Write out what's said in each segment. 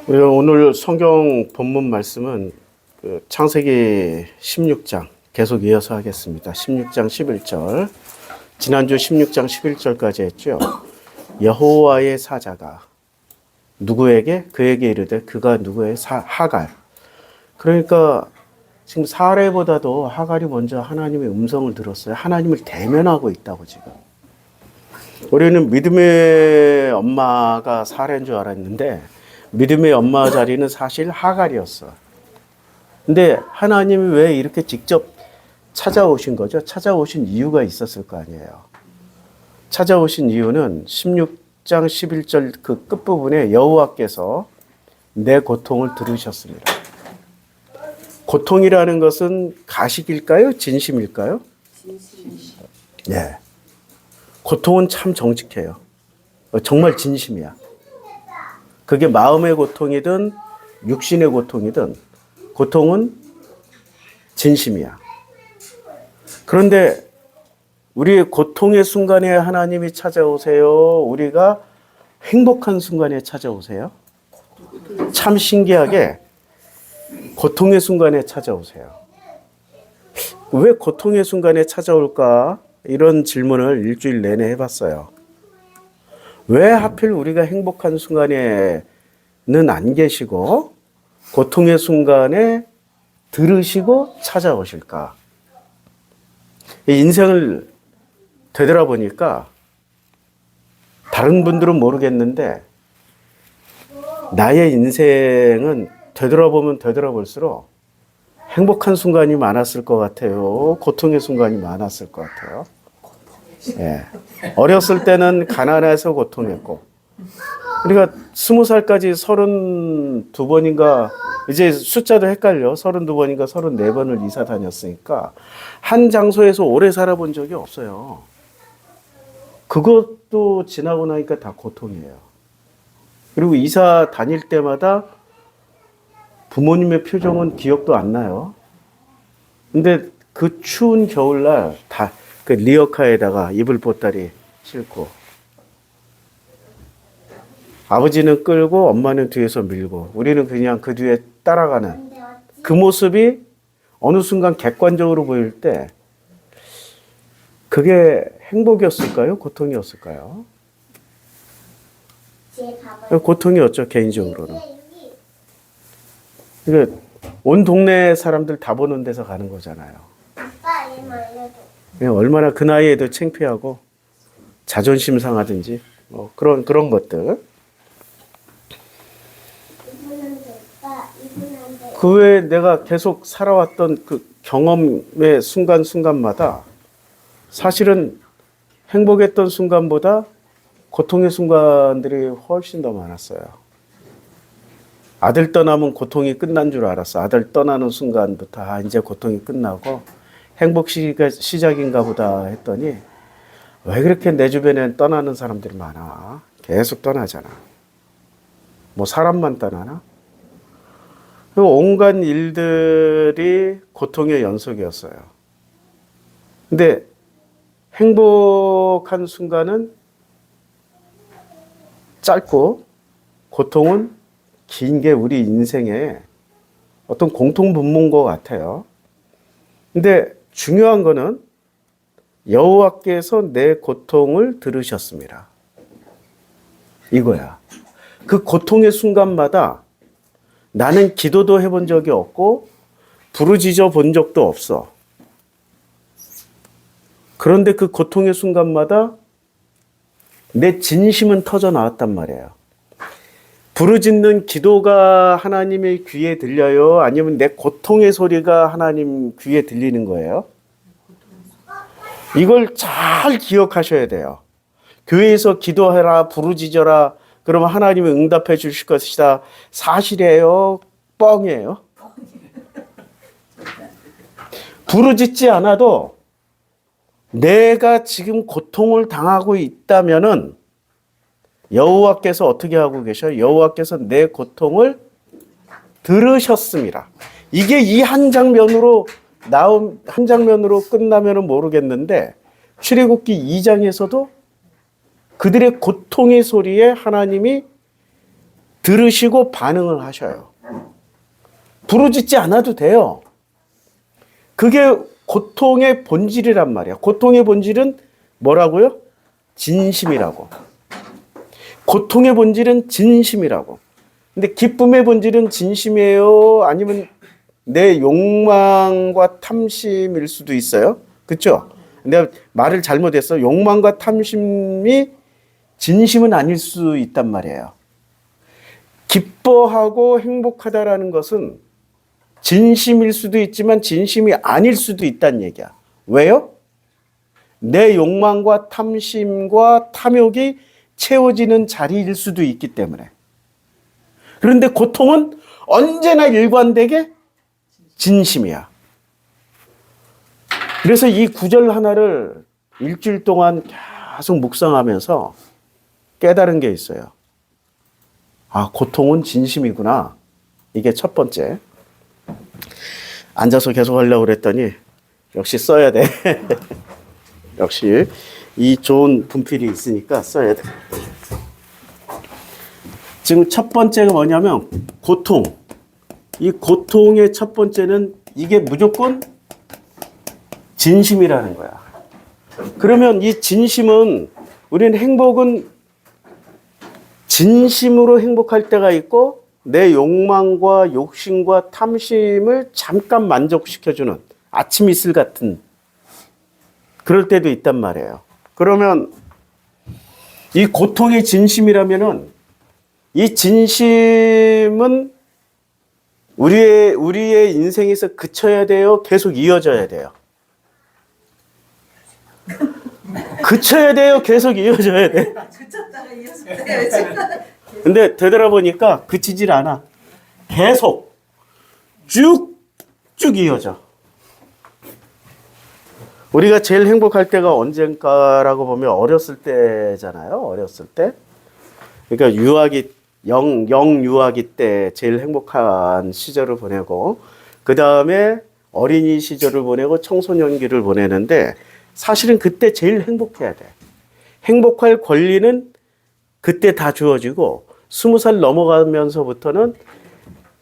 오늘 성경 본문 말씀은 창세기 16장 계속 이어서 하겠습니다. 16장 11절. 지난주 16장 11절까지 했죠. 여호와의 사자가 누구에게? 그에게 이르되 그가 누구의? 하갈. 그러니까 지금 사례보다도 하갈이 먼저 하나님의 음성을 들었어요. 하나님을 대면하고 있다고 지금. 우리는 믿음의 엄마가 사례인 줄 알았는데 믿음의 엄마 자리는 사실 하갈이었어. 근데 하나님이 왜 이렇게 직접 찾아오신 거죠? 찾아오신 이유가 있었을 거 아니에요. 찾아오신 이유는 16장 11절 그 끝부분에 여호와께서 내 고통을 들으셨습니다. 고통이라는 것은 가식일까요? 진심일까요? 진심. 네. 고통은 참 정직해요. 정말 진심이야. 그게 마음의 고통이든 육신의 고통이든 고통은 진심이야. 그런데 우리의 고통의 순간에 하나님이 찾아오세요? 우리가 행복한 순간에 찾아오세요? 참 신기하게 고통의 순간에 찾아오세요. 왜 고통의 순간에 찾아올까? 이런 질문을 일주일 내내 해봤어요. 왜 하필 우리가 행복한 순간에는 안 계시고 고통의 순간에 들으시고 찾아오실까? 인생을 되돌아보니까 다른 분들은 모르겠는데 나의 인생은 되돌아보면 되돌아볼수록 행복한 순간이 많았을 것 같아요. 고통의 순간이 많았을 것 같아요. 예. 어렸을 때는 가난해서 고통했고, 우리가 20살까지 32번인가, 이제 숫자도 헷갈려. 32번인가 34번을 이사 다녔으니까, 한 장소에서 오래 살아본 적이 없어요. 그것도 지나고 나니까 다 고통이에요. 그리고 이사 다닐 때마다 부모님의 표정은 기억도 안 나요. 근데 그 추운 겨울날 다 그 리어카에다가 이불 보따리 싣고 아버지는 끌고 엄마는 뒤에서 밀고 우리는 그냥 그 뒤에 따라가는 그 모습이 어느 순간 객관적으로 보일 때 그게 행복이었을까요? 고통이었을까요? 고통이었죠, 개인적으로는. 그러니까 온 동네 사람들 다 보는 데서 가는 거잖아요. 아빠 이름 알려줘. 얼마나 그 나이에도 창피하고 자존심 상하든지 뭐 그런 것들. 그 외에 내가 계속 살아왔던 그 경험의 순간순간마다 사실은 행복했던 순간보다 고통의 순간들이 훨씬 더 많았어요. 아들 떠나면 고통이 끝난 줄 알았어. 아들 떠나는 순간부터 이제 고통이 끝나고 행복 시작인가 보다 했더니 왜 그렇게 내 주변엔 떠나는 사람들이 많아? 계속 떠나잖아. 뭐 사람만 떠나나? 온갖 일들이 고통의 연속이었어요. 근데 행복한 순간은 짧고 고통은 긴 게 우리 인생의 어떤 공통분모인 것 같아요. 근데 중요한 거는 여호와께서 내 고통을 들으셨습니다. 이거야. 그 고통의 순간마다 나는 기도도 해본 적이 없고 부르짖어 본 적도 없어. 그런데 그 고통의 순간마다 내 진심은 터져 나왔단 말이에요. 부르짖는 기도가 하나님의 귀에 들려요? 아니면 내 고통의 소리가 하나님 귀에 들리는 거예요? 이걸 잘 기억하셔야 돼요. 교회에서 기도해라, 부르짖어라, 그러면 하나님이 응답해 주실 것이다. 사실이에요? 뻥이에요? 부르짖지 않아도 내가 지금 고통을 당하고 있다면은 여호와께서 어떻게 하고 계셔요? 여호와께서 내 고통을 들으셨습니다. 이게 이 한 장면으로 끝나면은 모르겠는데 출애굽기 2장에서도 그들의 고통의 소리에 하나님이 들으시고 반응을 하셔요. 부르짖지 않아도 돼요. 그게 고통의 본질이란 말이야. 고통의 본질은 뭐라고요? 진심이라고. 고통의 본질은 진심이라고. 근데 기쁨의 본질은 진심이에요? 아니면 내 욕망과 탐심일 수도 있어요? 그렇죠? 내가 말을 잘못했어. 욕망과 탐심이 진심은 아닐 수 있단 말이에요. 기뻐하고 행복하다라는 것은 진심일 수도 있지만 진심이 아닐 수도 있다는 얘기야. 왜요? 내 욕망과 탐심과 탐욕이 채워지는 자리일 수도 있기 때문에. 그런데 고통은 언제나 일관되게 진심이야. 그래서 이 구절 하나를 일주일 동안 계속 묵상하면서 깨달은 게 있어요. 아, 고통은 진심이구나. 이게 첫 번째. 앉아서 계속 하려고 그랬더니 역시 써야 돼. 역시 이 좋은 분필이 있으니까 써야 돼. 지금 첫 번째가 뭐냐면 고통. 이 고통의 첫 번째는 이게 무조건 진심이라는 거야. 그러면 이 진심은 우리는 행복은 진심으로 행복할 때가 있고 내 욕망과 욕심과 탐심을 잠깐 만족시켜주는 아침 이슬 같은 그럴 때도 있단 말이에요. 그러면 이 고통의 진심이라면은 이 진심은 우리의 인생에서 그쳐야 돼요? 계속 이어져야 돼요? 그쳐야 돼요? 계속 이어져야 돼? 그쳤다가 이어졌대요 지금. 근데 되돌아보니까 그치질 않아. 계속 쭉쭉 이어져. 우리가 제일 행복할 때가 언젠가라고 보면 어렸을 때잖아요. 어렸을 때. 그러니까 영유아기 때 제일 행복한 시절을 보내고 그 다음에 어린이 시절을 보내고 청소년기를 보내는데 사실은 그때 제일 행복해야 돼. 행복할 권리는 그때 다 주어지고 20살 넘어가면서부터는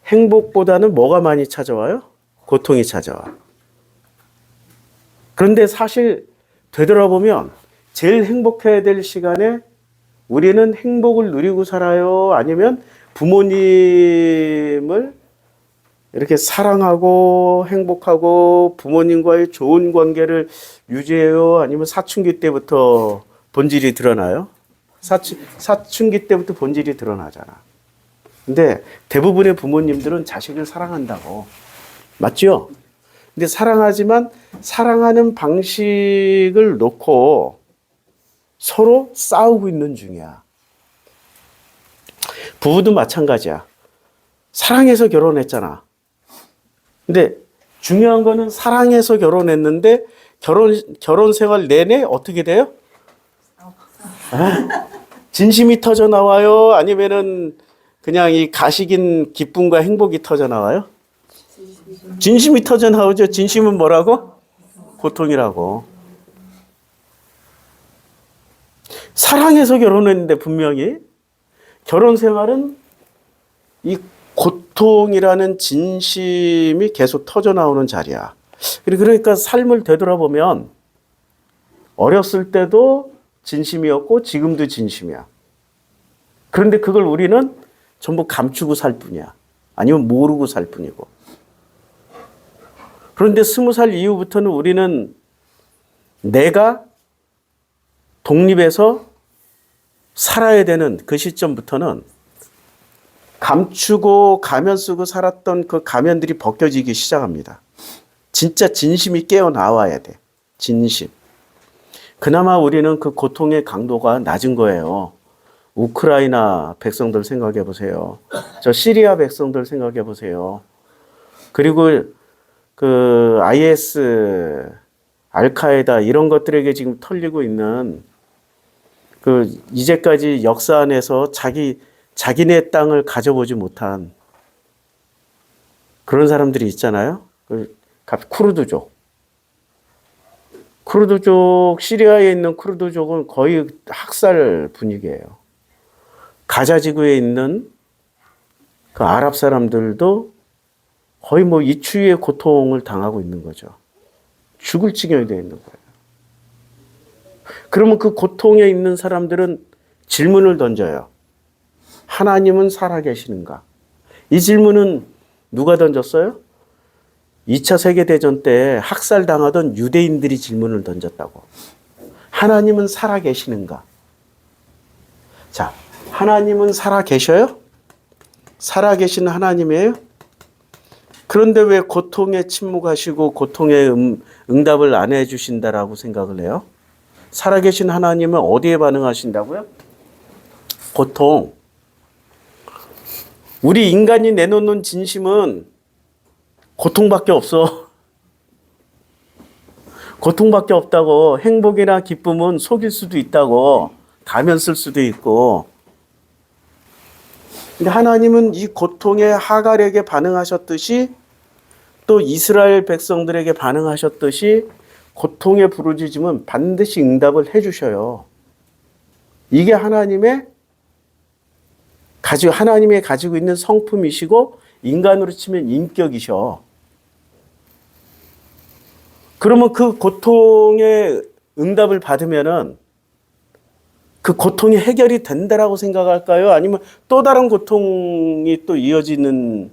행복보다는 뭐가 많이 찾아와요? 고통이 찾아와. 그런데 사실 되돌아보면 제일 행복해야 될 시간에 우리는 행복을 누리고 살아요? 아니면 부모님을 이렇게 사랑하고 행복하고 부모님과의 좋은 관계를 유지해요? 아니면 사춘기 때부터 본질이 드러나요? 사춘기 때부터 본질이 드러나잖아. 근데 대부분의 부모님들은 자식을 사랑한다고. 맞죠? 근데 사랑하지만 사랑하는 방식을 놓고 서로 싸우고 있는 중이야. 부부도 마찬가지야. 사랑해서 결혼했잖아. 근데 중요한 거는 사랑해서 결혼했는데 결혼 생활 내내 어떻게 돼요? 진심이 터져 나와요? 아니면은 그냥 이 가식인 기쁨과 행복이 터져 나와요? 진심이 터져 나오죠. 진심은 뭐라고? 고통이라고. 사랑해서 결혼했는데 분명히 결혼 생활은 이 고통이라는 진심이 계속 터져 나오는 자리야. 그러니까 삶을 되돌아보면 어렸을 때도 진심이었고 지금도 진심이야. 그런데 그걸 우리는 전부 감추고 살 뿐이야. 아니면 모르고 살 뿐이고. 그런데 20살 이후부터는 우리는 내가 독립해서 살아야 되는 그 시점부터는 감추고 가면 쓰고 살았던 그 가면들이 벗겨지기 시작합니다. 진짜 진심이 깨어나와야 돼. 진심. 그나마 우리는 그 고통의 강도가 낮은 거예요. 우크라이나 백성들 생각해 보세요. 저 시리아 백성들 생각해 보세요. 그리고 그 IS, 알카에다 이런 것들에게 지금 털리고 있는 그 이제까지 역사 안에서 자기네 땅을 가져보지 못한 그런 사람들이 있잖아요. 그 쿠르드족, 시리아에 있는 쿠르드족은 거의 학살 분위기예요. 가자 지구에 있는 그 아랍 사람들도 거의 뭐 이 추위의 고통을 당하고 있는 거죠. 죽을 지경이 되어 있는 거예요. 그러면 그 고통에 있는 사람들은 질문을 던져요. 하나님은 살아계시는가? 이 질문은 누가 던졌어요? 2차 세계대전 때 학살당하던 유대인들이 질문을 던졌다고. 하나님은 살아계시는가? 자, 하나님은 살아계셔요? 살아계신 하나님이에요? 그런데 왜 고통에 침묵하시고 고통에 응답을 안 해주신다라고 생각을 해요? 살아계신 하나님은 어디에 반응하신다고요? 고통. 우리 인간이 내놓는 진심은 고통밖에 없어. 고통밖에 없다고. 행복이나 기쁨은 속일 수도 있다고. 가면 쓸 수도 있고. 근데 하나님은 이 고통에 하갈에게 반응하셨듯이 또 이스라엘 백성들에게 반응하셨듯이 고통의 부르짖음은 반드시 응답을 해주셔요. 이게 하나님이 가지고 있는 성품이시고 인간으로 치면 인격이셔. 그러면 그 고통의 응답을 받으면은 그 고통이 해결이 된다라고 생각할까요? 아니면 또 다른 고통이 또 이어지는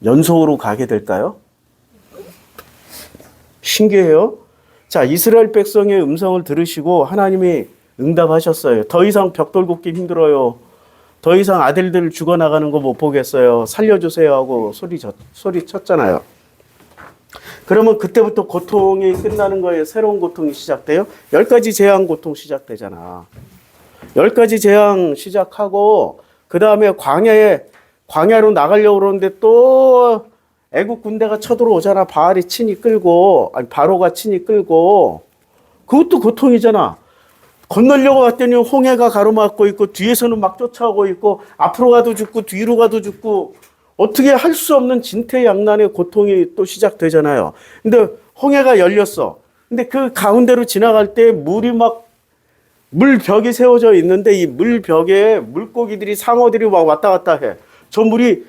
연속으로 가게 될까요? 신기해요. 자, 이스라엘 백성의 음성을 들으시고 하나님이 응답하셨어요. 더 이상 벽돌 굽기 힘들어요. 더 이상 아들들 죽어나가는 거 못 보겠어요. 살려주세요 하고 소리 쳤잖아요. 그러면 그때부터 고통이 끝나는 거예요. 새로운 고통이 시작돼요. 10가지 재앙 고통 시작되잖아. 10가지 재앙 시작하고 그 다음에 광야로 나가려고 그러는데 또 애국 군대가 쳐들어오잖아. 바로가 친히 끌고 그것도 고통이잖아. 건너려고 왔더니 홍해가 가로막고 있고 뒤에서는 막 쫓아오고 있고 앞으로 가도 죽고 뒤로 가도 죽고 어떻게 할 수 없는 진퇴양난의 고통이 또 시작되잖아요. 근데 홍해가 열렸어. 근데 그 가운데로 지나갈 때 물벽이 세워져 있는데 이 물벽에 물고기들이 상어들이 막 왔다 갔다 해. 저 물이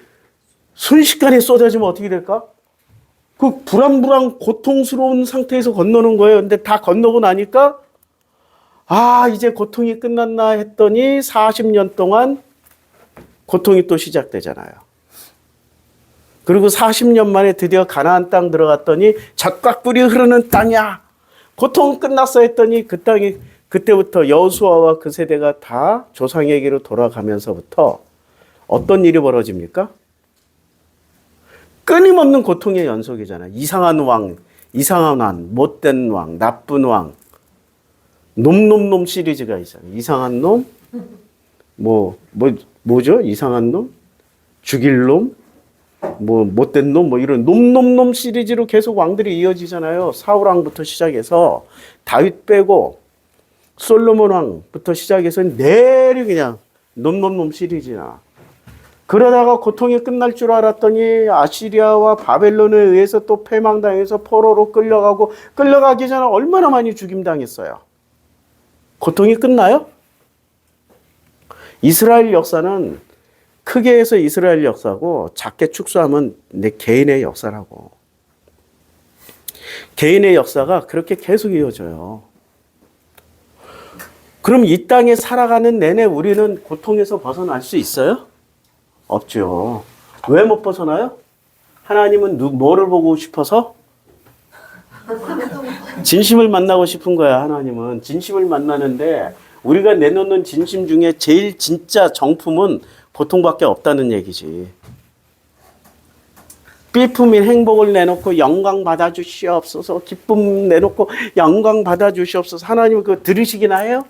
순식간에 쏟아지면 어떻게 될까? 그 불안불안 고통스러운 상태에서 건너는 거예요. 근데 다 건너고 나니까 이제 고통이 끝났나 했더니 40년 동안 고통이 또 시작되잖아요. 그리고 40년 만에 드디어 가나안 땅 들어갔더니 젖과 꿀이 흐르는 땅이야. 고통 끝났어 했더니 그 땅이 그때부터 여호수아와 그 세대가 다 조상에게로 돌아가면서부터 어떤 일이 벌어집니까? 끊임없는 고통의 연속이잖아요. 이상한 왕, 못된 왕, 나쁜 왕, 놈 시리즈가 있어요. 이상한 놈, 뭐죠? 이상한 놈, 죽일 놈, 못된 놈, 이런 놈 시리즈로 계속 왕들이 이어지잖아요. 사울 왕부터 시작해서 다윗 빼고 솔로몬 왕부터 시작해서 내리 그냥 놈 시리즈나. 그러다가 고통이 끝날 줄 알았더니 아시리아와 바벨론에 의해서 또 패망당해서 포로로 끌려가기 전에 얼마나 많이 죽임당했어요. 고통이 끝나요? 이스라엘 역사는 크게 해서 이스라엘 역사고 작게 축소하면 내 개인의 역사라고. 개인의 역사가 그렇게 계속 이어져요. 그럼 이 땅에 살아가는 내내 우리는 고통에서 벗어날 수 있어요? 없죠. 왜 못 벗어나요? 하나님은 뭐를 보고 싶어서? 진심을 만나고 싶은 거야. 하나님은 진심을 만나는데 우리가 내놓는 진심 중에 제일 진짜 정품은 고통밖에 없다는 얘기지. 삐품인 행복을 내놓고 영광 받아주시옵소서, 기쁨 내놓고 영광 받아주시옵소서. 하나님 그거 들으시기나 해요?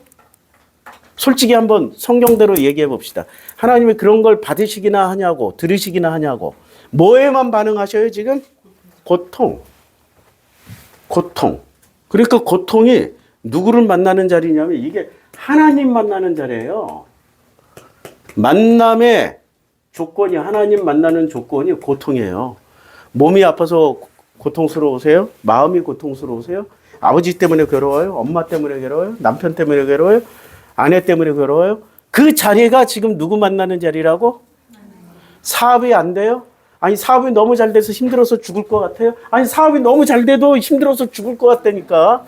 솔직히 한번 성경대로 얘기해 봅시다. 하나님이 그런 걸 받으시기나 하냐고, 들으시기나 하냐고. 뭐에만 반응하셔요 지금? 고통. 그러니까 고통이 누구를 만나는 자리냐면 이게 하나님 만나는 자리예요. 만남의 조건이, 하나님 만나는 조건이 고통이에요. 몸이 아파서 고통스러우세요? 마음이 고통스러우세요? 아버지 때문에 괴로워요? 엄마 때문에 괴로워요? 남편 때문에 괴로워요? 아내 때문에 괴로워요? 그 자리가 지금 누구 만나는 자리라고? 사업이 안 돼요? 아니, 사업이 너무 잘 돼서 힘들어서 죽을 것 같아요? 아니, 사업이 너무 잘 돼도 힘들어서 죽을 것 같다니까.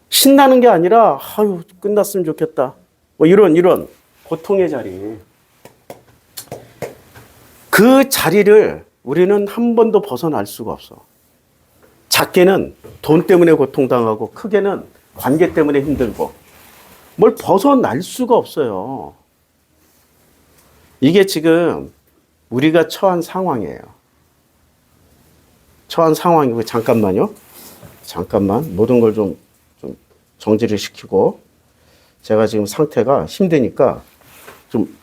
신나는 게 아니라, 아유, 끝났으면 좋겠다. 뭐 이런 고통의 자리. 그 자리를 우리는 한 번도 벗어날 수가 없어. 작게는 돈 때문에 고통당하고, 크게는 관계 때문에 힘들고, 뭘 벗어날 수가 없어요. 이게 지금 우리가 처한 상황이에요. 처한 상황이고, 잠깐만요. 잠깐만, 모든 걸 좀 정지를 시키고, 제가 지금 상태가 힘드니까 좀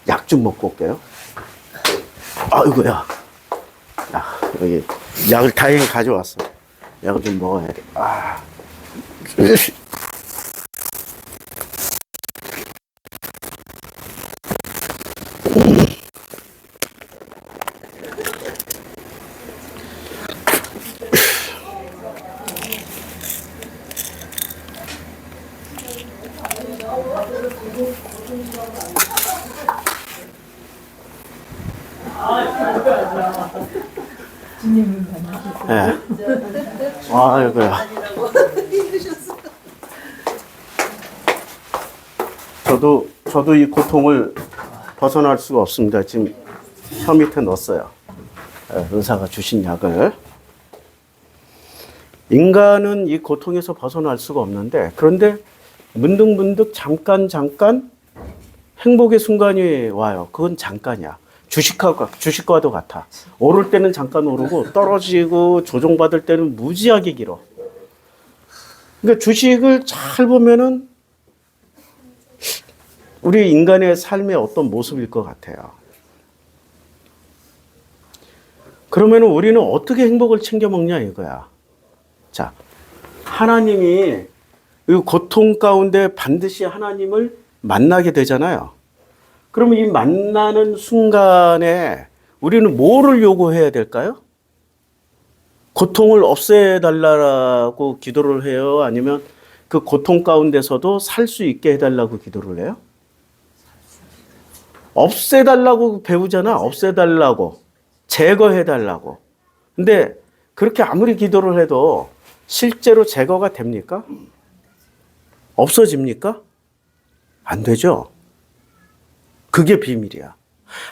약 좀 먹고 올게요. 아이고야. 야, 여기 약을 다행히 가져왔어. 약을 좀 먹어야 돼. 아. 네. 아이고야. 저도 이 고통을 벗어날 수가 없습니다. 지금 혀 밑에 넣었어요. 의사가 주신 약을. 인간은 이 고통에서 벗어날 수가 없는데, 그런데 문득문득 잠깐 행복의 순간이 와요. 그건 잠깐이야. 주식과도 같아. 오를 때는 잠깐 오르고 떨어지고 조정받을 때는 무지하게 길어. 그러니까 주식을 잘 보면은 우리 인간의 삶의 어떤 모습일 것 같아요. 그러면 우리는 어떻게 행복을 챙겨 먹냐 이거야. 자, 하나님이 이 고통 가운데 반드시 하나님을 만나게 되잖아요. 그러면 이 만나는 순간에 우리는 뭐를 요구해야 될까요? 고통을 없애달라고 기도를 해요? 아니면 그 고통 가운데서도 살 수 있게 해달라고 기도를 해요? 없애달라고 배우잖아. 없애달라고. 제거해달라고. 근데 그렇게 아무리 기도를 해도 실제로 제거가 됩니까? 없어집니까? 안 되죠. 그게 비밀이야.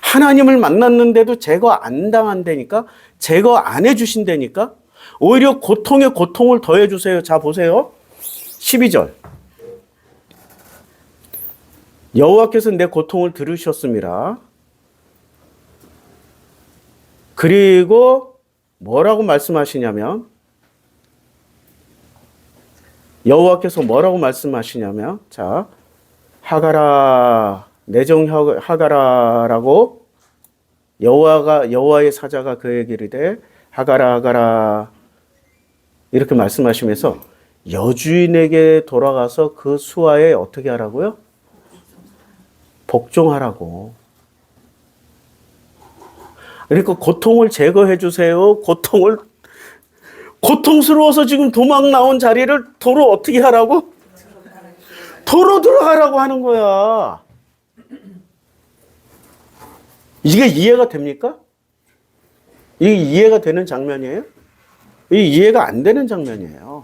하나님을 만났는데도 제거 안 당한다니까? 제거 안 해주신다니까? 오히려 고통에 고통을 더해주세요. 자, 보세요. 12절. 여호와께서 내 고통을 들으셨습니다. 그리고 뭐라고 말씀하시냐면, 여호와께서 뭐라고 말씀하시냐면, 자, 하가라, 내정 하가라라고 여호와의 사자가 그에게 이르되 하가라 이렇게 말씀하시면서 여주인에게 돌아가서 그 수하에 어떻게 하라고요? 복종하라고. 그러니까 고통을 제거해 주세요. 고통스러워서 지금 도망 나온 자리를 도로 어떻게 하라고? 도로 들어가라고 하는 거야. 이게 이해가 됩니까? 이게 이해가 되는 장면이에요? 이게 이해가 안 되는 장면이에요.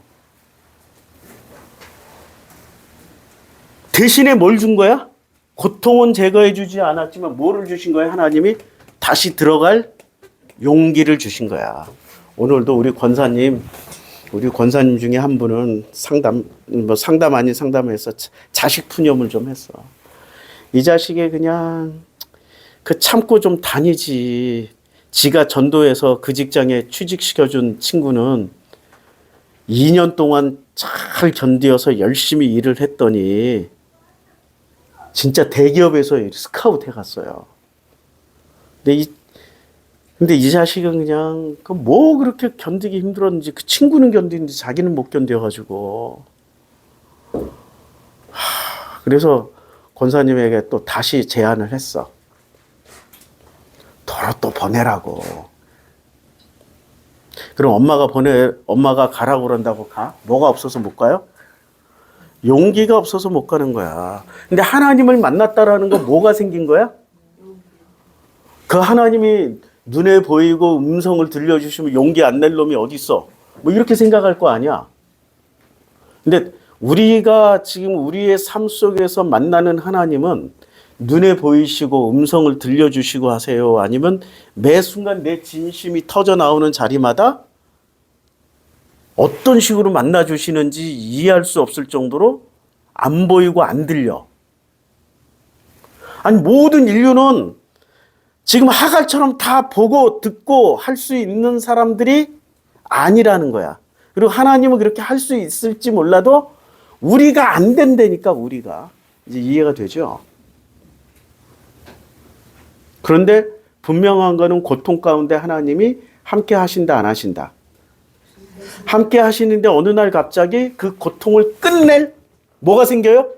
대신에 뭘 준 거야? 고통은 제거해 주지 않았지만 뭐를 주신 거야? 하나님이 다시 들어갈 용기를 주신 거야. 오늘도 우리 권사님 중에 한 분은 상담 아닌 상담에서 자식 푸념을 좀 했어. 이 자식이 그냥 참고 좀 다니지. 지가 전도해서 그 직장에 취직시켜준 친구는 2년 동안 잘 견디어서 열심히 일을 했더니 진짜 대기업에서 스카우트 해갔어요. 근데 이 자식은 그냥 뭐 그렇게 견디기 힘들었는지 그 친구는 견디는데 자기는 못 견뎌가지고 그래서 권사님에게 또 다시 제안을 했어. 도로 또 보내라고. 그럼 엄마가 가라고 그런다고 가? 뭐가 없어서 못 가요? 용기가 없어서 못 가는 거야. 근데 하나님을 만났다라는 건 뭐가 생긴 거야? 그 하나님이 눈에 보이고 음성을 들려주시면 용기 안 낼 놈이 어디 있어? 뭐 이렇게 생각할 거 아니야. 근데 우리가 지금 우리의 삶 속에서 만나는 하나님은 눈에 보이시고 음성을 들려주시고 하세요? 아니면 매 순간 내 진심이 터져 나오는 자리마다 어떤 식으로 만나주시는지 이해할 수 없을 정도로 안 보이고 안 들려. 아니, 모든 인류는 지금 하갈처럼 다 보고 듣고 할 수 있는 사람들이 아니라는 거야. 그리고 하나님은 그렇게 할 수 있을지 몰라도 우리가 안 된다니까, 우리가. 이제 이해가 되죠? 그런데 분명한 거는 고통 가운데 하나님이 함께 하신다, 안 하신다. 함께 하시는데 어느 날 갑자기 그 고통을 끝낼 뭐가 생겨요?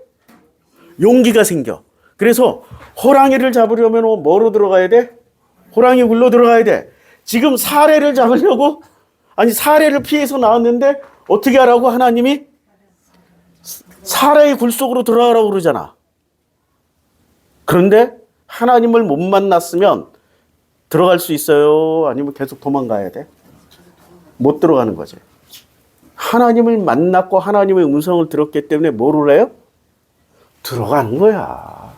용기가 생겨. 그래서 호랑이를 잡으려면 뭐로 들어가야 돼? 호랑이 굴로 들어가야 돼. 지금 사례를 잡으려고, 아니 사례를 피해서 나왔는데 어떻게 하라고 하나님이? 사례의 굴 속으로 들어가라고 그러잖아. 그런데 하나님을 못 만났으면 들어갈 수 있어요? 아니면 계속 도망가야 돼? 못 들어가는 거지. 하나님을 만났고 하나님의 음성을 들었기 때문에 뭐를 해요? 들어가는 거야.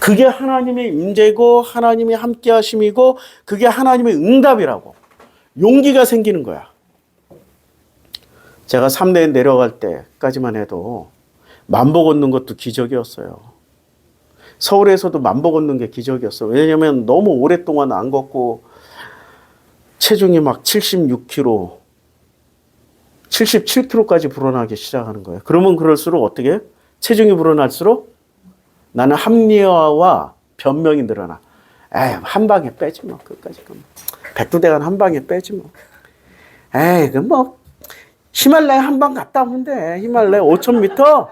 그게 하나님의 임재고 하나님의 함께 하심이고 그게 하나님의 응답이라고. 용기가 생기는 거야. 제가 삼내에 내려갈 때까지만 해도 만보 걷는 것도 기적이었어요. 서울에서도 만보 걷는 게 기적이었어요. 왜냐하면 너무 오랫동안 안 걷고 체중이 막 76kg, 77kg까지 불어나기 시작하는 거예요. 그러면 그럴수록 어떻게 해요? 체중이 불어날수록 나는 합리화와 변명이 늘어나. 에이, 한 방에 빼지 뭐. 끝까지. 백두대간 한 방에 빼지 뭐. 에이, 그 뭐. 히말라야 한 방 갔다 오면 돼. 히말라야 5,000m.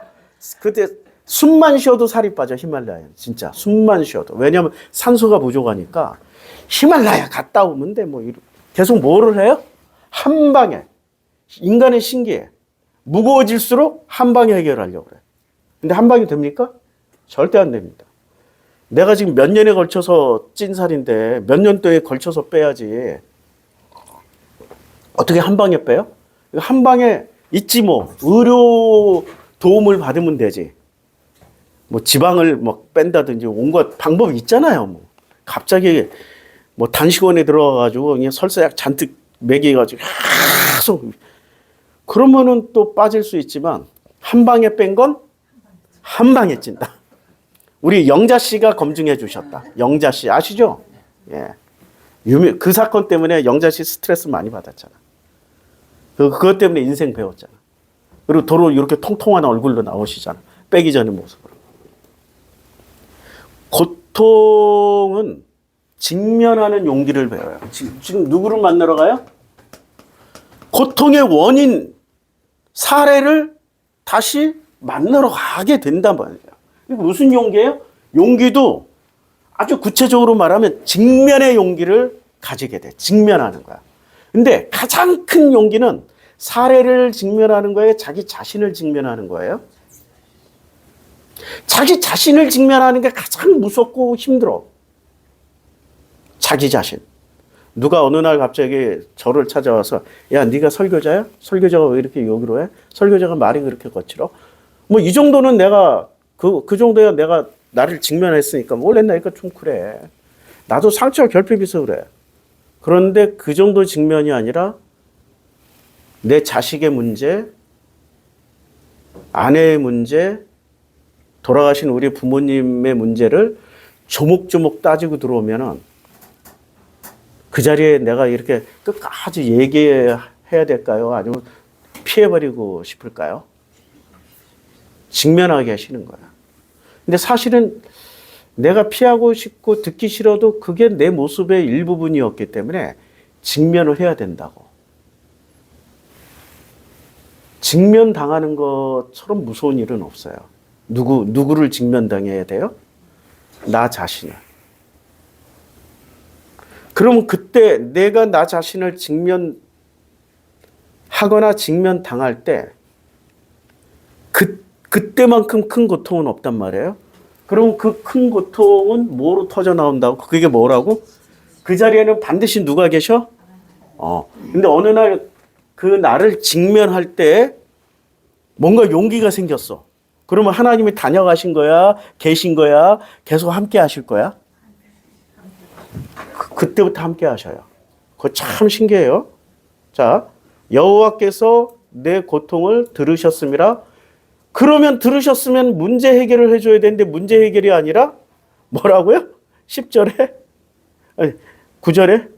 그때 숨만 쉬어도 살이 빠져, 히말라야. 진짜. 숨만 쉬어도. 왜냐하면 산소가 부족하니까 히말라야 갔다 오면 돼. 뭐. 계속 뭐를 해요? 한 방에. 인간의 신기해. 무거워질수록 한 방에 해결하려고 그래. 근데 한 방이 됩니까? 절대 안 됩니다. 내가 지금 몇 년에 걸쳐서 찐 살인데 몇 년도에 걸쳐서 빼야지. 어떻게 한 방에 빼요? 한 방에 있지 뭐. 의료 도움을 받으면 되지. 뭐 지방을 뭐 뺀다든지 온갖 방법이 있잖아요. 뭐 갑자기 뭐 단식원에 들어가가지고 그냥 설사약 잔뜩 먹여가지고 계속 그러면은 또 빠질 수 있지만 한 방에 뺀 건 한 방에 찐다. 우리 영자 씨가 검증해 주셨다. 영자 씨 아시죠? 예. 그 사건 때문에 영자 씨 스트레스 많이 받았잖아. 그것 때문에 인생 배웠잖아. 그리고 도로 이렇게 통통한 얼굴로 나오시잖아. 빼기 전의 모습으로. 고통은 직면하는 용기를 배워요. 지금 누구를 만나러 가요? 고통의 원인, 사례를 다시 만나러 가게 된단 말이에요. 이게 무슨 용기예요? 용기도 아주 구체적으로 말하면 직면의 용기를 가지게 돼. 직면하는 거야. 근데 가장 큰 용기는 사례를 직면하는 거예요? 자기 자신을 직면하는 거예요? 자기 자신을 직면하는 게 가장 무섭고 힘들어. 자기 자신. 누가 어느 날 갑자기 저를 찾아와서 야, 네가 설교자야? 설교자가 왜 이렇게 욕으로 해? 설교자가 말이 그렇게 거칠어? 뭐 이 정도는 내가 그 정도야 내가 나를 직면했으니까 원래 나니까 좀 그래. 나도 상처와 결핍이 있어 그래. 그런데 그 정도 직면이 아니라 내 자식의 문제, 아내의 문제, 돌아가신 우리 부모님의 문제를 조목조목 따지고 들어오면은 그 자리에 내가 이렇게 끝까지 얘기해야 될까요? 아니면 피해버리고 싶을까요? 직면하게 하시는 거야. 근데 사실은 내가 피하고 싶고 듣기 싫어도 그게 내 모습의 일부분이었기 때문에 직면을 해야 된다고. 직면당하는 것처럼 무서운 일은 없어요. 누구를 직면당해야 돼요? 나 자신을. 그럼 그때 내가 나 자신을 직면하거나 직면당할 때 그때만큼 큰 고통은 없단 말이에요. 그럼 그 큰 고통은 뭐로 터져 나온다고? 그게 뭐라고? 그 자리에는 반드시 누가 계셔? 근데 어느 날 그 나를 직면할 때 뭔가 용기가 생겼어. 그러면 하나님이 다녀가신 거야? 계신 거야? 계속 함께 하실 거야? 그때부터 함께 하셔요. 그거 참 신기해요. 자, 여호와께서 내 고통을 들으셨음이라. 그러면 들으셨으면 문제 해결을 해줘야 되는데 문제 해결이 아니라 뭐라고요? 10절에? 아니, 9절에?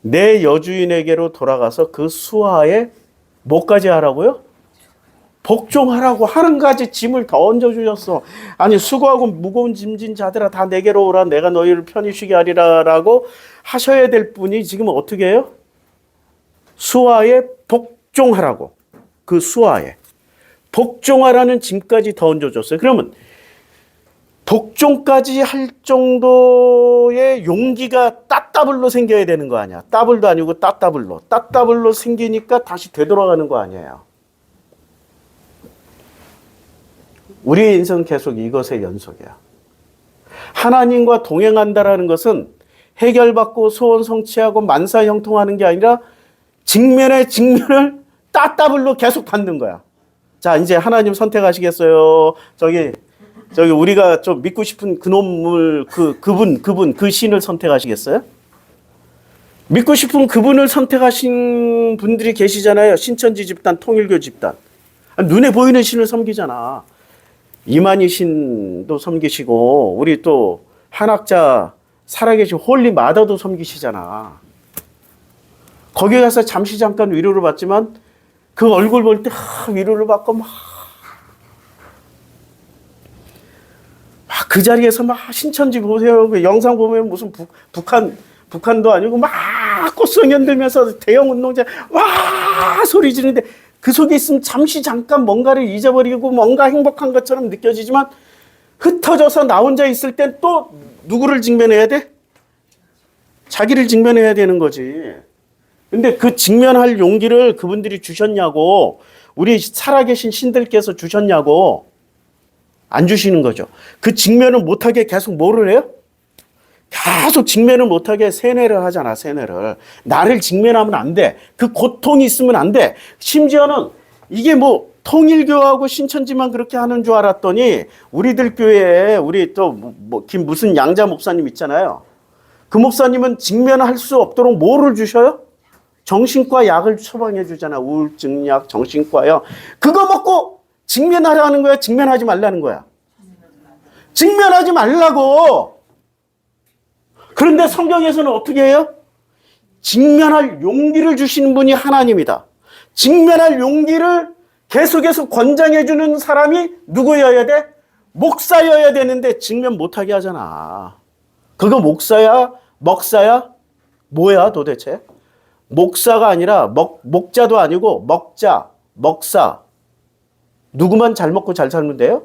내 여주인에게로 돌아가서 그 수하에 뭐까지 하라고요? 복종하라고 하는 가지 짐을 더 얹어주셨어. 아니 수고하고 무거운 짐진 자들아 다 내게로 오라 내가 너희를 편히 쉬게 하리라 라고 하셔야 될 분이 지금 어떻게 해요? 수하에 복종하라고. 그 수하에 복종하라는 짐까지 더 얹어줬어요. 그러면 복종까지 할 정도의 용기가 따따블로 생겨야 되는 거 아니야. 따블도 아니고 따따블로. 따따블로 생기니까 다시 되돌아가는 거 아니에요. 우리의 인생은 계속 이것의 연속이야. 하나님과 동행한다라는 것은 해결받고 소원 성취하고 만사 형통하는 게 아니라 직면에 직면을 따따블로 계속 받는 거야. 자, 이제 하나님 선택하시겠어요? 저기 우리가 좀 믿고 싶은 그놈을 그 신을 선택하시겠어요? 믿고 싶은 그분을 선택하신 분들이 계시잖아요. 신천지 집단, 통일교 집단. 눈에 보이는 신을 섬기잖아. 이만희 신도 섬기시고 우리 또 한학자 살아계신 홀리 마더도 섬기시잖아. 거기 가서 잠시 잠깐 위로를 받지만 그 얼굴 볼 때 위로를 받고 막 그 자리에서 막 신천지 보세요. 그 영상 보면 무슨 북한도 아니고 막 꽃송 연들면서 대형 운동장 와 소리 지르는데 그 속에 있으면 잠시 잠깐 뭔가를 잊어버리고 뭔가 행복한 것처럼 느껴지지만 흩어져서 나 혼자 있을 땐 또 누구를 직면해야 돼? 자기를 직면해야 되는 거지. 근데 그 직면할 용기를 그분들이 주셨냐고, 우리 살아계신 신들께서 주셨냐고, 안 주시는 거죠. 그 직면을 못하게 계속 뭐를 해요? 계속 직면을 못하게 세뇌를 하잖아, 세뇌를. 나를 직면하면 안 돼. 그 고통이 있으면 안 돼. 심지어는 이게 뭐 통일교하고 신천지만 그렇게 하는 줄 알았더니 우리들 교회에 우리 또 무슨 양자 목사님 있잖아요. 그 목사님은 직면할 수 없도록 뭐를 주셔요? 정신과 약을 처방해 주잖아. 우울증 약, 정신과요. 그거 먹고 직면하라는 거야? 직면하지 말라는 거야? 직면하지 말라고. 그런데 성경에서는 어떻게 해요? 직면할 용기를 주시는 분이 하나님이다. 직면할 용기를 계속해서 권장해 주는 사람이 누구여야 돼? 목사여야 되는데 직면 못하게 하잖아. 그거 목사야? 먹사야? 뭐야 도대체? 목사가 아니라 목자도 아니고 먹자, 먹사. 누구만 잘 먹고 잘 살면 돼요?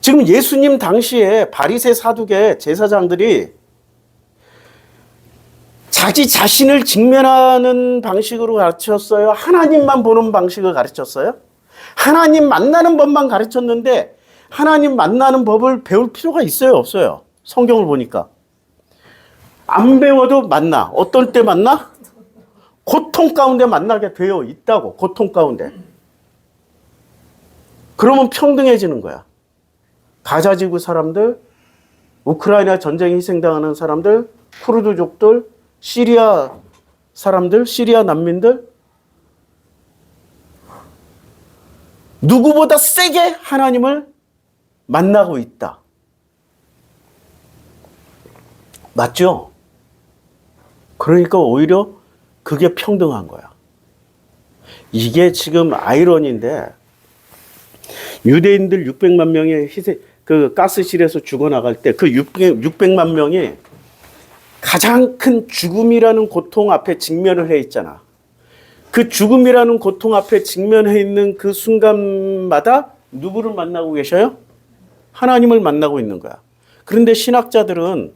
지금 예수님 당시에 바리새 사두개 제사장들이 자기 자신을 직면하는 방식으로 가르쳤어요? 하나님만 보는 방식을 가르쳤어요? 하나님 만나는 법만 가르쳤는데 하나님 만나는 법을 배울 필요가 있어요? 없어요? 성경을 보니까. 안 배워도 만나. 어떨 때 만나? 고통 가운데 만나게 되어 있다고. 고통 가운데. 그러면 평등해지는 거야. 가자지구 사람들, 우크라이나 전쟁에 희생당하는 사람들, 쿠르드족들, 시리아 사람들, 시리아 난민들, 누구보다 세게 하나님을 만나고 있다. 맞죠? 그러니까 오히려 그게 평등한 거야. 이게 지금 아이러니인데 유대인들 600만 명의 희생, 그 가스실에서 죽어나갈 때 그 600만 명이 가장 큰 죽음이라는 고통 앞에 직면을 해 있잖아. 그 죽음이라는 고통 앞에 직면해 있는 그 순간마다 누구를 만나고 계셔요? 하나님을 만나고 있는 거야. 그런데 신학자들은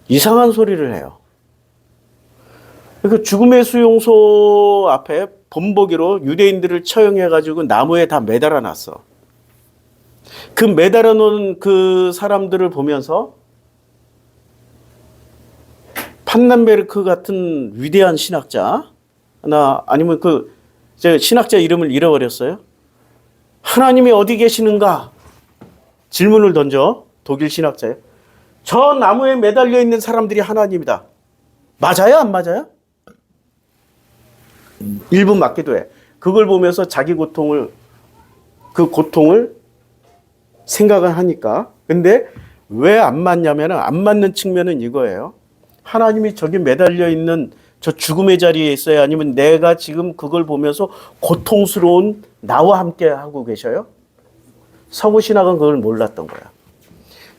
이상한 소리를 해요. 그 죽음의 수용소 앞에 본보기로 유대인들을 처형해가지고 나무에 다 매달아 놨어. 그 매달아 놓은 그 사람들을 보면서 판난베르크 같은 위대한 신학자, 아니면 제가 신학자 이름을 잃어버렸어요. 하나님이 어디 계시는가? 질문을 던져. 독일 신학자예요. 저 나무에 매달려 있는 사람들이 하나님이다. 맞아요? 안 맞아요? 일부 맞기도 해. 그걸 보면서 자기 그 고통을 생각을 하니까. 근데 왜 안 맞냐면, 안 맞는 측면은 이거예요. 하나님이 저기 매달려 있는 저 죽음의 자리에 있어요? 아니면 내가 지금 그걸 보면서 고통스러운 나와 함께 하고 계셔요? 서구 신학은 그걸 몰랐던 거야.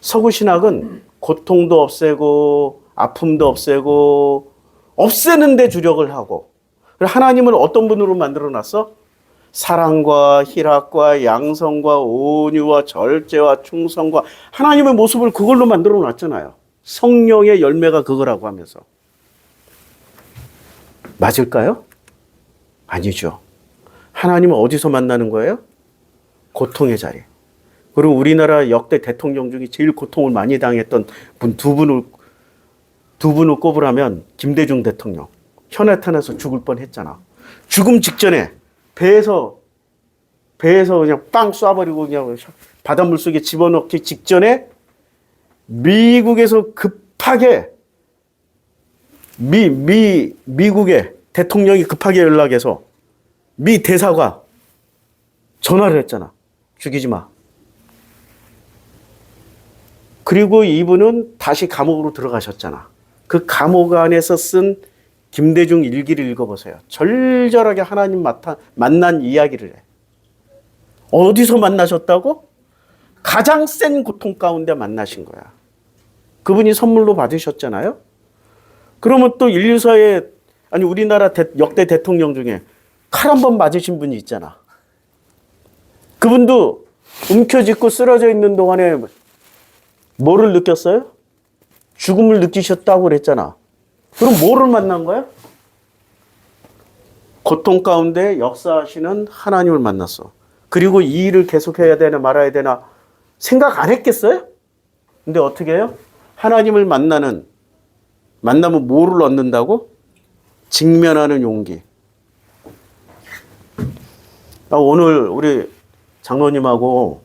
서구 신학은 고통도 없애고 아픔도 없애고 없애는 데 주력을 하고, 하나님을 어떤 분으로 만들어 놨어? 사랑과 희락과 양성과 온유와 절제와 충성과 하나님의 모습을 그걸로 만들어 놨잖아요. 성령의 열매가 그거라고 하면서. 맞을까요? 아니죠. 하나님은 어디서 만나는 거예요? 고통의 자리. 그리고 우리나라 역대 대통령 중에 제일 고통을 많이 당했던 분 두 분을 꼽으라면 김대중 대통령. 혈액탄에서 죽을 뻔했잖아. 죽음 직전에 배에서 그냥 빵 쏴버리고 그냥 바닷물 속에 집어넣기 직전에 미국에서 급하게 미국의 대통령이 급하게 연락해서 미 대사가 전화를 했잖아. 죽이지 마. 그리고 이분은 다시 감옥으로 들어가셨잖아. 그 감옥 안에서 쓴 김대중 일기를 읽어보세요. 절절하게 하나님 만난 이야기를 해. 어디서 만나셨다고? 가장 센 고통 가운데 만나신 거야. 그분이 선물로 받으셨잖아요. 그러면 또 인류사에, 아니 우리나라 역대 대통령 중에 칼 한 번 맞으신 분이 있잖아. 그분도 움켜쥐고 쓰러져 있는 동안에 뭐를 느꼈어요? 죽음을 느끼셨다고 그랬잖아. 그럼 뭐를 만난 거야? 고통 가운데 역사하시는 하나님을 만났어. 그리고 이 일을 계속해야 되나 말아야 되나 생각 안 했겠어요? 근데 어떻게 해요? 하나님을 만나면 뭐를 얻는다고? 직면하는 용기. 오늘 우리 장로님하고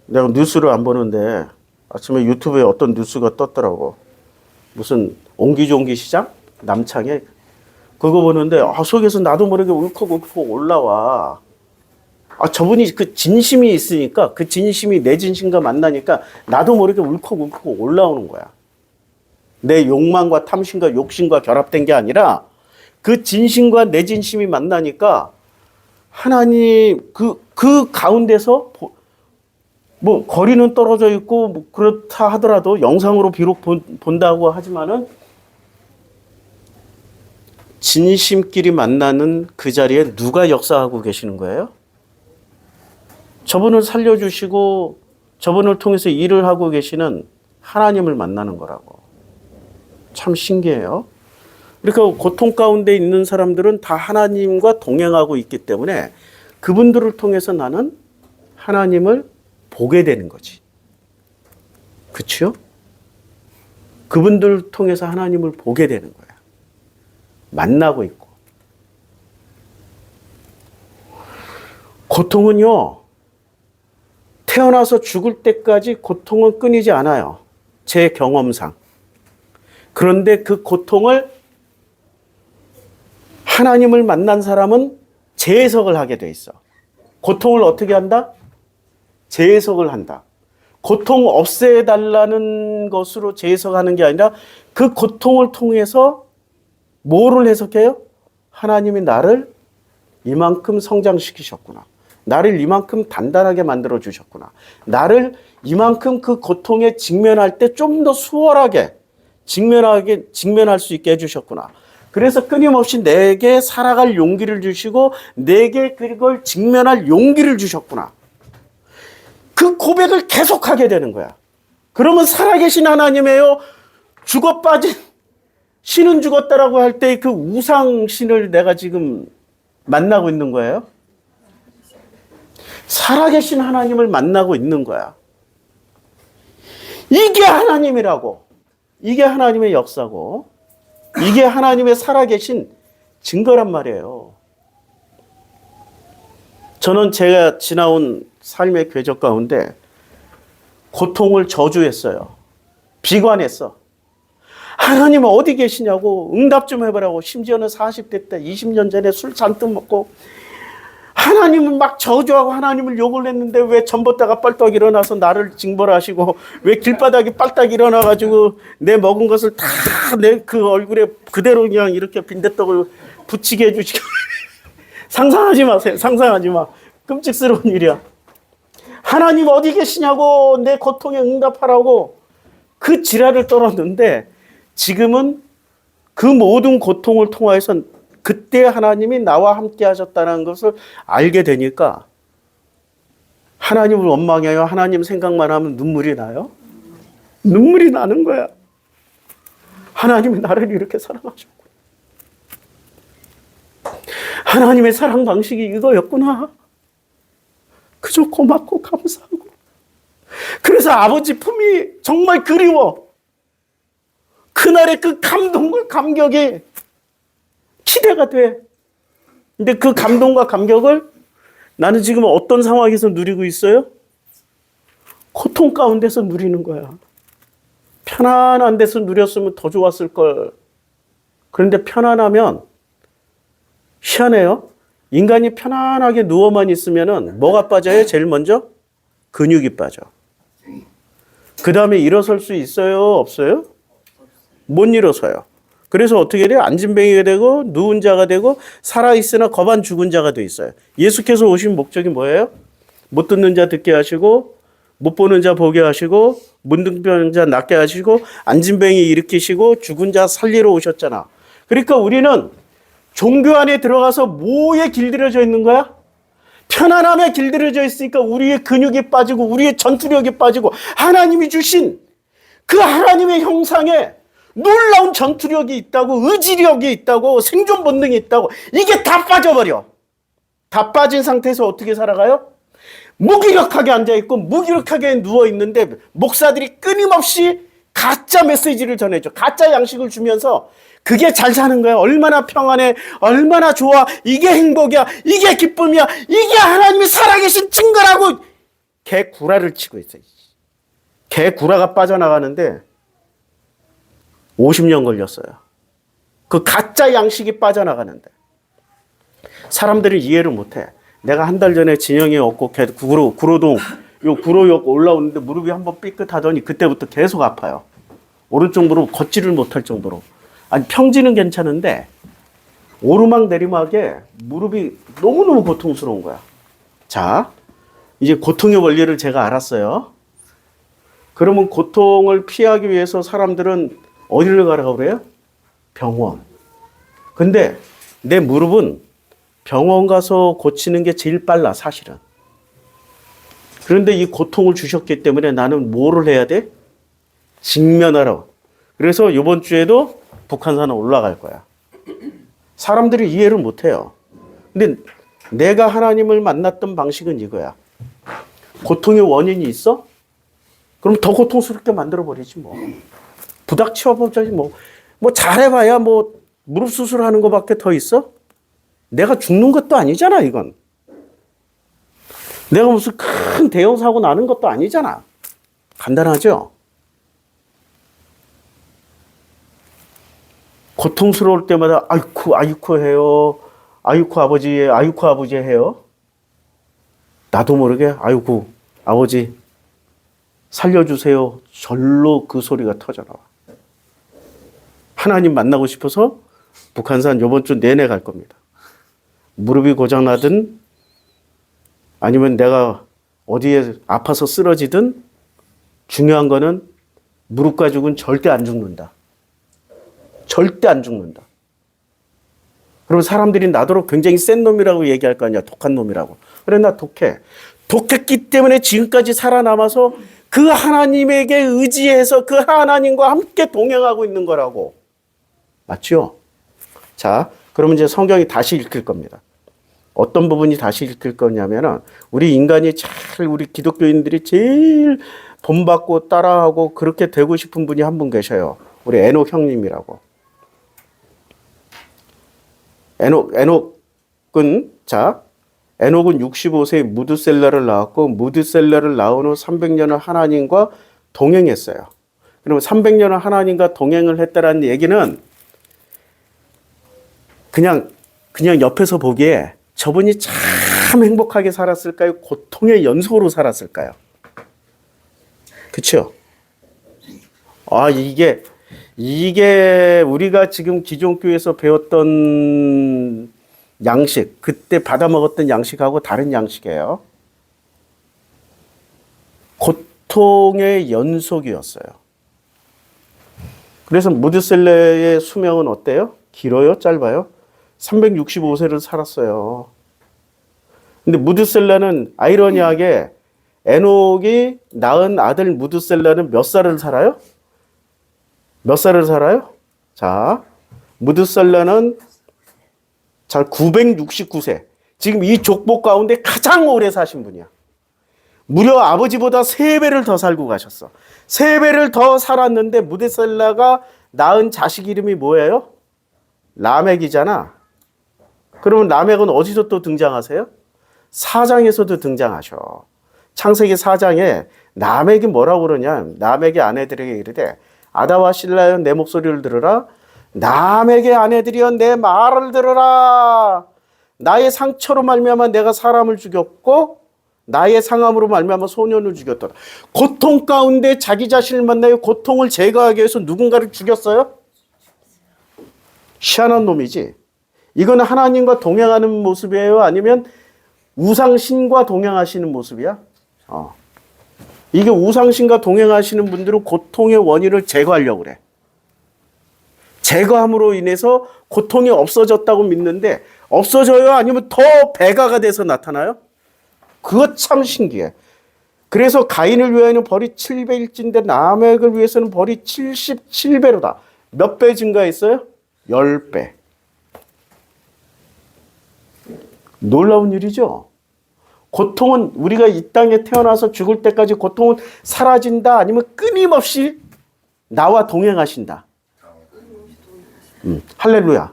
내가 뉴스를 안 보는데 아침에 유튜브에 어떤 뉴스가 떴더라고. 무슨 옹기종기 시장? 남창에. 그거 보는데 속에서 나도 모르게 울컥울컥 올라와. 저분이 그 진심이 있으니까, 그 진심이 내 진심과 만나니까 나도 모르게 울컥울컥 올라오는 거야. 내 욕망과 탐심과 욕심과 결합된 게 아니라 그 진심과 내 진심이 만나니까 하나님 그 가운데서 뭐 거리는 떨어져 있고 뭐 그렇다 하더라도 영상으로 비록 본다고 하지만은 진심끼리 만나는 그 자리에 누가 역사하고 계시는 거예요? 저분을 살려주시고 저분을 통해서 일을 하고 계시는 하나님을 만나는 거라고. 참 신기해요. 그러니까 고통 가운데 있는 사람들은 다 하나님과 동행하고 있기 때문에 그분들을 통해서 나는 하나님을 보게 되는 거지. 그렇죠? 그분들을 통해서 하나님을 보게 되는 거야. 만나고 있고. 고통은요, 태어나서 죽을 때까지 고통은 끊이지 않아요. 제 경험상. 그런데 그 고통을 하나님을 만난 사람은 재해석을 하게 돼 있어. 고통을 어떻게 한다? 재해석을 한다. 고통 없애달라는 것으로 재해석하는 게 아니라 그 고통을 통해서 뭐를 해석해요? 하나님이 나를 이만큼 성장시키셨구나. 나를 이만큼 단단하게 만들어 주셨구나. 나를 이만큼 그 고통에 직면할 때 좀 더 수월하게 직면할 수 있게 해주셨구나. 그래서 끊임없이 내게 살아갈 용기를 주시고 내게 그걸 직면할 용기를 주셨구나. 그 고백을 계속하게 되는 거야. 그러면 살아계신 하나님이에요. 죽어 빠진 신은 죽었다라고 할 때 그 우상신을 내가 지금 만나고 있는 거예요? 살아계신 하나님을 만나고 있는 거야. 이게 하나님이라고. 이게 하나님의 역사고, 이게 하나님의 살아계신 증거란 말이에요. 저는 제가 지나온 삶의 궤적 가운데 고통을 저주했어요. 비관했어. 하나님 어디 계시냐고 응답 좀 해보라고. 심지어는 40대 때 20년 전에 술 잔뜩 먹고 하나님을 막 저주하고 하나님을 욕을 했는데 왜 전봇대가 뻘떡 일어나서 나를 징벌하시고 왜 길바닥에 빨딱 일어나가지고 내 먹은 것을 다 내 그 얼굴에 그대로 그냥 이렇게 빈대떡을 붙이게 해주시고 상상하지 마세요. 상상하지 마. 끔찍스러운 일이야. 하나님 어디 계시냐고 내 고통에 응답하라고 그 지랄을 떨었는데 지금은 그 모든 고통을 통하여서 그때 하나님이 나와 함께 하셨다는 것을 알게 되니까 하나님을 원망해요. 하나님 생각만 하면 눈물이 나요. 눈물이 나는 거야. 하나님이 나를 이렇게 사랑하셨고 하나님의 사랑 방식이 이거였구나. 그저 고맙고 감사하고 그래서 아버지 품이 정말 그리워. 그날의 그 감동과 감격이 기대가 돼. 근데 그 감동과 감격을 나는 지금 어떤 상황에서 누리고 있어요? 고통 가운데서 누리는 거야. 편안한 데서 누렸으면 더 좋았을 걸. 그런데 편안하면 희한해요. 인간이 편안하게 누워만 있으면은 뭐가 빠져요? 제일 먼저 근육이 빠져. 그 다음에 일어설 수 있어요? 없어요? 못 일어서요. 그래서 어떻게 돼요? 앉은뱅이가 되고 누운 자가 되고 살아있으나 거반 죽은 자가 돼 있어요. 예수께서 오신 목적이 뭐예요? 못 듣는 자 듣게 하시고 못 보는 자 보게 하시고 문둥병 자 낫게 하시고 앉은뱅이 일으키시고 죽은 자 살리러 오셨잖아. 그러니까 우리는 종교 안에 들어가서 뭐에 길들여져 있는 거야? 편안함에 길들여져 있으니까 우리의 근육이 빠지고 우리의 전투력이 빠지고 하나님이 주신 그 하나님의 형상에 놀라운 전투력이 있다고 의지력이 있다고 생존 본능이 있다고 이게 다 빠져버려. 다 빠진 상태에서 어떻게 살아가요? 무기력하게 앉아있고 무기력하게 누워있는데 목사들이 끊임없이 가짜 메시지를 전해줘. 가짜 양식을 주면서 그게 잘 사는 거야. 얼마나 평안해. 얼마나 좋아. 이게 행복이야. 이게 기쁨이야. 이게 하나님이 살아계신 증거라고 개구라를 치고 있어요. 개구라가 빠져나가는데 50년 걸렸어요. 그 가짜 양식이 빠져나가는데 사람들이 이해를 못해. 내가 한 달 전에 진영이 없고 구로동 요 구로역 올라오는데 무릎이 한번 삐끗하더니 그때부터 계속 아파요. 오른쪽 무릎 걷지를 못할 정도로. 아니 평지는 괜찮은데 오르막 내리막에 무릎이 너무너무 고통스러운 거야. 자, 이제 고통의 원리를 제가 알았어요. 그러면 고통을 피하기 위해서 사람들은 어디를 가라고 그래요? 병원. 근데 내 무릎은 병원 가서 고치는 게 제일 빨라, 사실은. 그런데 이 고통을 주셨기 때문에 나는 뭐를 해야 돼? 직면하러. 그래서 이번 주에도 북한산에 올라갈 거야. 사람들이 이해를 못 해요. 근데 내가 하나님을 만났던 방식은 이거야. 고통의 원인이 있어? 그럼 더 고통스럽게 만들어버리지 뭐. 부닥치워보자지 뭐. 뭐 잘해봐야 뭐 무릎 수술하는 것밖에 더 있어? 내가 죽는 것도 아니잖아, 이건. 내가 무슨 큰 대형 사고 나는 것도 아니잖아. 간단하죠? 고통스러울 때마다 아이쿠 해요. 아이쿠 아버지 해요. 나도 모르게 아이쿠 아버지 살려주세요. 절로 그 소리가 터져나와. 하나님 만나고 싶어서 북한산 이번 주 내내 갈 겁니다. 무릎이 고장나든 아니면 내가 어디에 아파서 쓰러지든 중요한 거는 무릎 가지고는 절대 안 죽는다. 절대 안 죽는다. 그럼 사람들이 나더러 굉장히 센 놈이라고 얘기할 거 아니야. 독한 놈이라고. 그래, 나 독해. 독했기 때문에 지금까지 살아남아서 그 하나님에게 의지해서 그 하나님과 함께 동행하고 있는 거라고. 맞죠? 자, 그러면 이제 성경이 다시 읽힐 겁니다. 어떤 부분이 다시 읽힐 거냐면은 우리 인간이 우리 기독교인들이 제일 본받고 따라하고 그렇게 되고 싶은 분이 한 분 계셔요. 우리 에녹 형님이라고. 에녹은 65세에 무드셀라를 낳았고 무드셀라를 낳은 후 300년을 하나님과 동행했어요. 그러면 300년을 하나님과 동행을 했다라는 얘기는 그냥 옆에서 보기에 저분이 참 행복하게 살았을까요? 고통의 연속으로 살았을까요? 그렇죠? 이게 우리가 지금 기존 교회에서 배웠던 양식, 그때 받아 먹었던 양식하고 다른 양식이에요. 고통의 연속이었어요. 그래서 무드셀라의 수명은 어때요? 길어요? 짧아요? 365세를 살았어요. 근데 무드셀라는 아이러니하게 에녹이 낳은 아들 무드셀라는 몇 살을 살아요? 몇 살을 살아요? 자, 무드셀라는 969세. 지금 이 족보 가운데 가장 오래 사신 분이야. 무려 아버지보다 3배를 더 살고 가셨어. 3배를 더 살았는데 무드셀라가 낳은 자식 이름이 뭐예요? 라멕이잖아. 그러면 라멕은 어디서 또 등장하세요? 4장에서도 등장하셔. 창세기 4장에 라멕이 뭐라고 그러냐? 라멕의 아내들에게 이르되 아다와 실라여 내 목소리를 들으라. 라멕의 아내들이여 내 말을 들으라. 나의 상처로 말미암아 내가 사람을 죽였고 나의 상함으로 말미암아 소년을 죽였더라. 고통 가운데 자기 자신을 만나요. 고통을 제거하기 위해서 누군가를 죽였어요? 희한한 놈이지. 이건 하나님과 동행하는 모습이에요? 아니면 우상신과 동행하시는 모습이야? 이게 우상신과 동행하시는 분들은 고통의 원인을 제거하려고 그래. 제거함으로 인해서 고통이 없어졌다고 믿는데 없어져요? 아니면 더 배가가 돼서 나타나요? 그거 참 신기해. 그래서 가인을 위하여는 벌이 7배일진데 라멕을 위해서는 벌이 77배로다. 몇 배 증가했어요? 10배. 놀라운 일이죠. 고통은 우리가 이 땅에 태어나서 죽을 때까지 고통은 사라진다 아니면 끊임없이 나와 동행하신다. 할렐루야.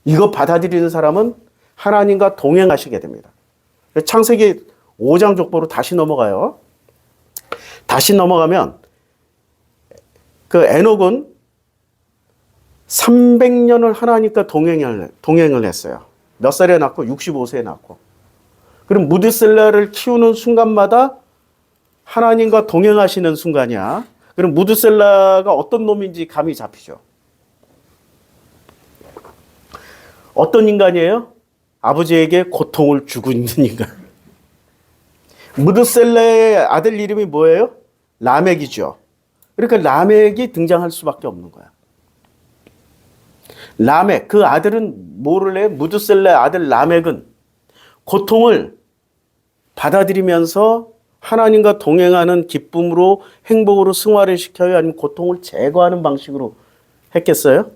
이거 받아들이는 사람은 하나님과 동행하시게 됩니다. 창세기 5장 족보로 다시 넘어가요. 다시 넘어가면 그 에녹은 300년을 하나님과 동행을 했어요. 몇 살에 낳고? 65세에 낳고. 그럼 무드셀라를 키우는 순간마다 하나님과 동행하시는 순간이야. 그럼 무드셀라가 어떤 놈인지 감이 잡히죠. 어떤 인간이에요? 아버지에게 고통을 주고 있는 인간. 무드셀라의 아들 이름이 뭐예요? 라멕이죠. 그러니까 라멕이 등장할 수밖에 없는 거야. 라멕, 그 아들은 뭐를 해? 무드셀라의 아들 라멕은 고통을 받아들이면서 하나님과 동행하는 기쁨으로 행복으로 승화를 시켜요? 아니면 고통을 제거하는 방식으로 했겠어요?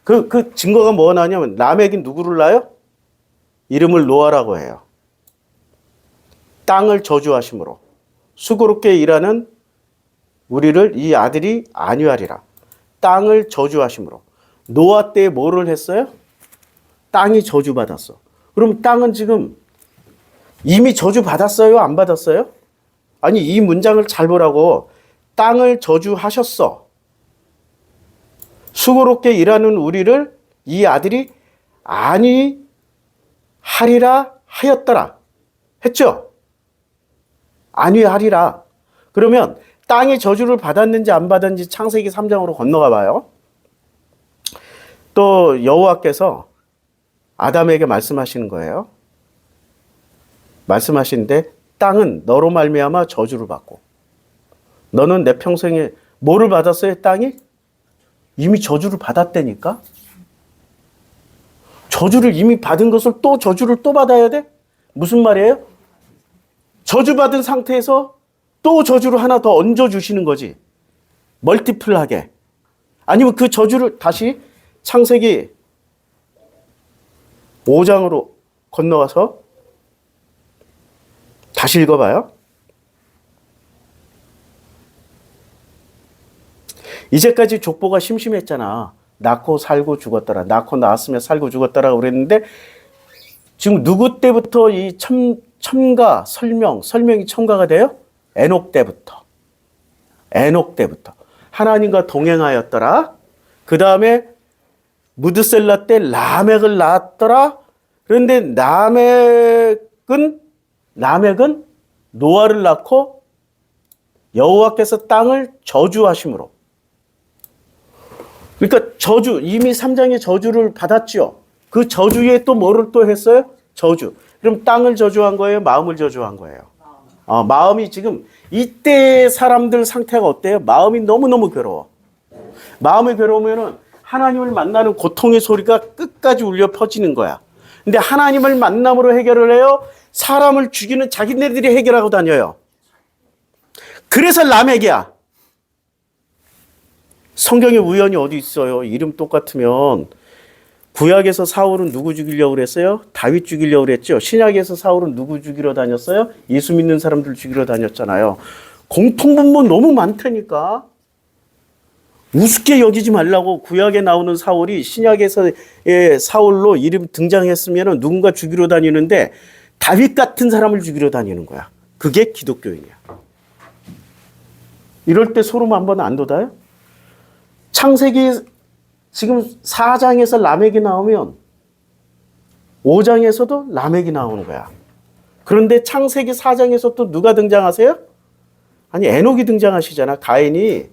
그 증거가 뭐가 나냐면 라멕이 누구를 낳아요? 이름을 노아라고 해요. 땅을 저주하심으로 수고롭게 일하는 우리를 이 아들이 안위하리라. 땅을 저주하심으로. 노아 때 뭐를 했어요? 땅이 저주받았어. 그럼 땅은 지금 이미 저주받았어요? 안 받았어요? 아니, 이 문장을 잘 보라고. 땅을 저주하셨어. 수고롭게 일하는 우리를 이 아들이 안위하리라 하였더라. 했죠? 안위하리라. 그러면 땅이 저주를 받았는지 안 받았는지 창세기 3장으로 건너가 봐요. 또 여호와께서 아담에게 말씀하시는 거예요. 말씀하시는데 땅은 너로 말미암아 저주를 받고 너는 내 평생에 뭐를 받았어요? 땅이? 이미 저주를 받았다니까? 저주를 이미 받은 것을 또 저주를 또 받아야 돼? 무슨 말이에요? 저주받은 상태에서 또 저주를 하나 더 얹어주시는 거지. 멀티플하게. 아니면 그 저주를 다시 창세기 5장으로 건너와서 다시 읽어봐요. 이제까지 족보가 심심했잖아. 낳고 살고 죽었더라. 낳고 낳았으며 살고 죽었더라 그랬는데 지금 누구 때부터 이 첨가 설명이 첨가가 돼요? 에녹 때부터. 에녹 때부터. 하나님과 동행하였더라. 그 다음에 무드셀라 때 라멕을 낳았더라. 그런데 라멕은 노아를 낳고 여호와께서 땅을 저주하심으로. 그러니까 이미 3장의 저주를 받았죠. 그 저주에 또 뭐를 또 했어요? 저주. 그럼 땅을 저주한 거예요? 마음을 저주한 거예요? 마음이 지금 이때 사람들 상태가 어때요? 마음이 너무너무 괴로워. 마음이 괴로우면은 하나님을 만나는 고통의 소리가 끝까지 울려 퍼지는 거야. 근데 하나님을 만남으로 해결을 해요? 사람을 죽이는 자기네들이 해결하고 다녀요. 그래서 라멕이야. 성경에 우연이 어디 있어요? 이름 똑같으면. 구약에서 사울은 누구 죽이려고 그랬어요? 다윗 죽이려고 그랬죠. 신약에서 사울은 누구 죽이러 다녔어요? 예수 믿는 사람들 죽이러 다녔잖아요. 공통분모 너무 많다니까. 우습게 여기지 말라고. 구약에 나오는 사울이 신약에서의 사울로 이름 등장했으면 누군가 죽이러 다니는데 다윗 같은 사람을 죽이러 다니는 거야. 그게 기독교인이야. 이럴 때 소름 한번 안 돋아요? 창세기 지금 4장에서 라멕이 나오면 5장에서도 라멕이 나오는 거야. 그런데 창세기 4장에서 또 누가 등장하세요? 아니, 에녹이 등장하시잖아. 가인이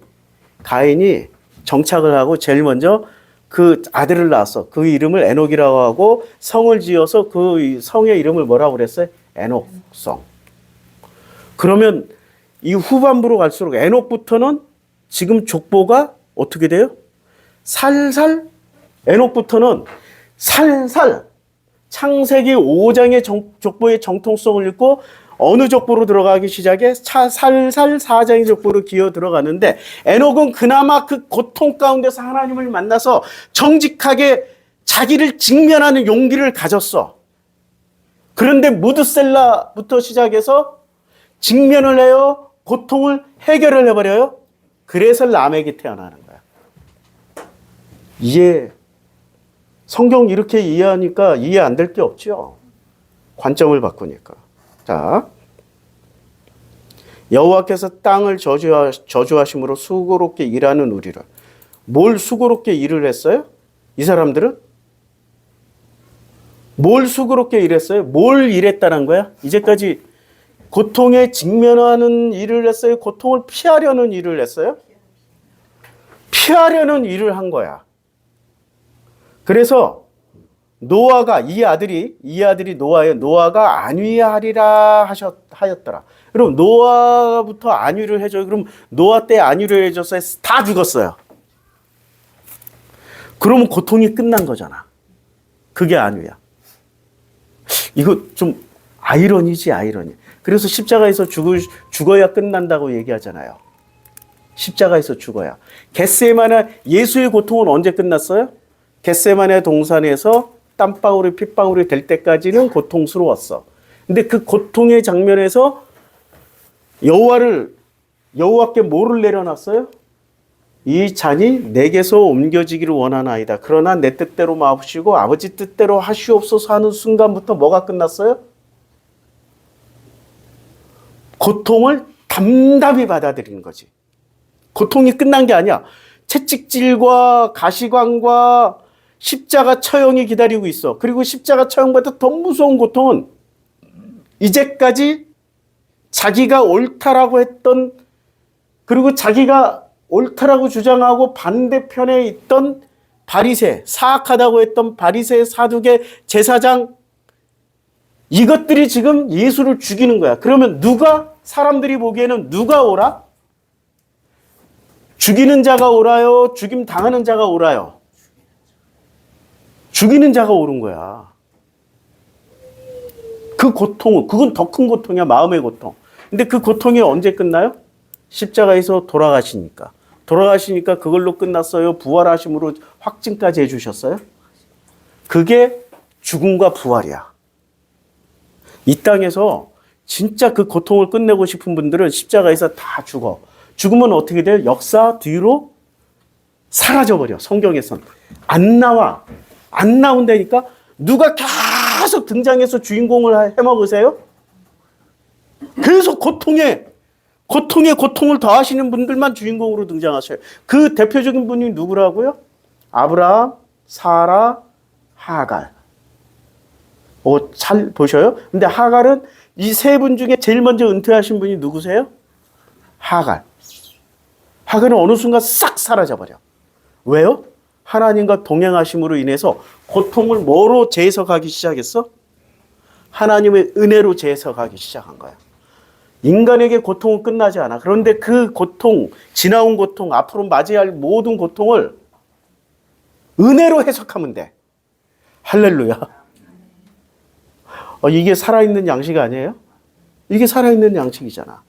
정착을 하고 제일 먼저 그 아들을 낳았어. 그 이름을 에녹이라고 하고 성을 지어서 그 성의 이름을 뭐라고 그랬어요? 에녹성. 그러면 이 후반부로 갈수록 에녹부터는 지금 족보가 어떻게 돼요? 살살 에녹부터는 살살 창세기 5장의 족보의 정통성을 읽고 어느 족보로 들어가기 시작해? 살살 4장의 족보로 기어 들어가는데 에녹은 그나마 그 고통 가운데서 하나님을 만나서 정직하게 자기를 직면하는 용기를 가졌어. 그런데 무드셀라부터 시작해서 직면을 해요. 고통을 해결을 해버려요. 그래서 라멕이 태어나는 거야. 이게 성경 이렇게 이해하니까 이해 안 될 게 없죠. 관점을 바꾸니까. 자, 여호와께서 땅을 저주하심으로 수고롭게 일하는 우리를. 뭘 수고롭게 일을 했어요? 이 사람들은? 뭘 수고롭게 일했어요? 뭘 일했다는 거야? 이제까지 고통에 직면하는 일을 했어요? 고통을 피하려는 일을 했어요? 피하려는 일을 한 거야. 그래서 노아가 이 아들이 노아예요. 노아가 안위하리라 하였더라. 그럼 노아부터 안위를 해줘요. 그럼 노아 때 안위를 해줘서 다 죽었어요. 그러면 고통이 끝난 거잖아. 그게 안위야. 이거 좀 아이러니지, 아이러니. 그래서 십자가에서 죽어야 끝난다고 얘기하잖아요. 십자가에서 죽어야. 겟세마네 예수의 고통은 언제 끝났어요? 겟세마네 동산에서 땀방울이 핏방울이 될 때까지는 고통스러웠어. 근데 그 고통의 장면에서 여호와께 뭐를 내려놨어요? 이 잔이 내게서 옮겨지기를 원하나이다. 그러나 내 뜻대로 마옵시고 아버지 뜻대로 하시옵소서 하는 순간부터 뭐가 끝났어요? 고통을 담담히 받아들이는 거지. 고통이 끝난 게 아니야. 채찍질과 가시관과 십자가 처형이 기다리고 있어. 그리고 십자가 처형보다 더 무서운 고통은 이제까지 자기가 옳다라고 했던, 그리고 자기가 옳다라고 주장하고 반대편에 있던 바리새, 사악하다고 했던 바리새, 사두개, 제사장, 이것들이 지금 예수를 죽이는 거야. 그러면 사람들이 보기에는 누가 옳아? 죽이는 자가 옳아요? 죽임 당하는 자가 옳아요? 죽이는 자가 옳은 거야. 그 고통은, 그건 더 큰 고통이야. 마음의 고통. 근데 그 고통이 언제 끝나요? 십자가에서 돌아가시니까 그걸로 끝났어요? 부활하심으로 확증까지 해주셨어요? 그게 죽음과 부활이야. 이 땅에서 진짜 그 고통을 끝내고 싶은 분들은 십자가에서 다 죽어. 죽으면 어떻게 돼요? 역사 뒤로 사라져버려. 성경에선. 안 나와. 안 나온다니까 누가 계속 등장해서 주인공을 해먹으세요? 계속 고통을 더하시는 분들만 주인공으로 등장하셔요. 그 대표적인 분이 누구라고요? 아브라함, 사라, 하갈. 잘 보셔요? 근데 하갈은 이 세 분 중에 제일 먼저 은퇴하신 분이 누구세요? 하갈. 하갈은 어느 순간 싹 사라져버려. 왜요? 하나님과 동행하심으로 인해서 고통을 뭐로 재해석하기 시작했어? 하나님의 은혜로 재해석하기 시작한 거야. 인간에게 고통은 끝나지 않아. 그런데 그 고통, 지나온 고통, 앞으로 맞이할 모든 고통을 은혜로 해석하면 돼. 할렐루야. 이게 살아있는 양식 아니에요? 이게 살아있는 양식이잖아.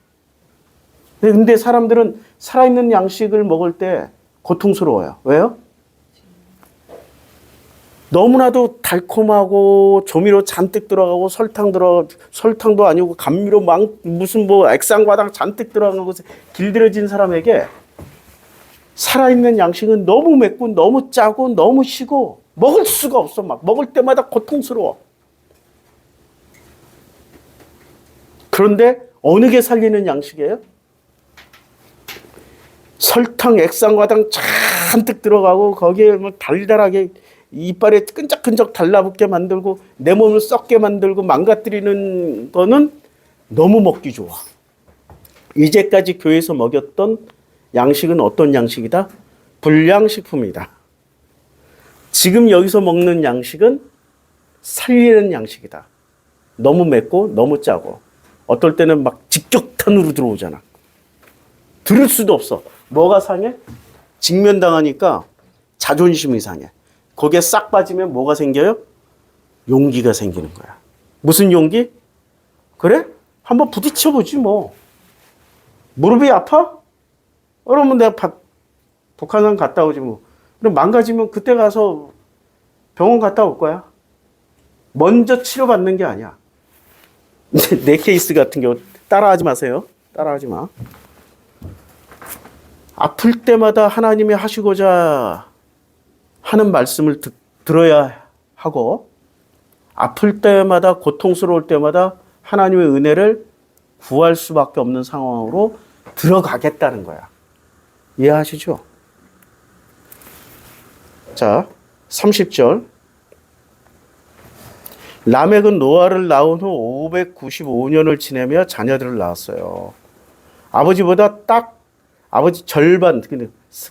근데 사람들은 살아있는 양식을 먹을 때 고통스러워요. 왜요? 너무나도 달콤하고 조미료 잔뜩 들어가고 설탕도 아니고 감미료 무슨 액상과당 잔뜩 들어가고 길들여진 사람에게 살아있는 양식은 너무 맵고 너무 짜고 너무 시고 먹을 수가 없어. 막 먹을 때마다 고통스러워. 그런데 어느 게 살리는 양식이에요? 설탕, 액상과당 잔뜩 들어가고 거기에 달달하게 이빨에 끈적끈적 달라붙게 만들고 내 몸을 썩게 만들고 망가뜨리는 거는 너무 먹기 좋아. 이제까지 교회에서 먹였던 양식은 어떤 양식이다? 불량식품이다. 지금 여기서 먹는 양식은 살리는 양식이다. 너무 맵고 너무 짜고 어떨 때는 막 직격탄으로 들어오잖아. 들을 수도 없어. 뭐가 상해? 직면당하니까 자존심이 상해. 거기에 싹 빠지면 뭐가 생겨요? 용기가 생기는 거야. 무슨 용기? 그래? 한번 부딪혀보지 뭐. 무릎이 아파? 그러면 내가 북한산 갔다 오지 뭐. 그럼 망가지면 그때 가서 병원 갔다 올 거야. 먼저 치료받는 게 아니야. 내 케이스 같은 경우 따라하지 마세요. 따라하지 마. 아플 때마다 하나님이 하시고자 하는 말씀을 들어야 하고 아플 때마다 고통스러울 때마다 하나님의 은혜를 구할 수밖에 없는 상황으로 들어가겠다는 거야. 이해하시죠? 자, 30절. 라멕은 노아를 낳은 후 595년을 지내며 자녀들을 낳았어요. 아버지보다 아버지 절반,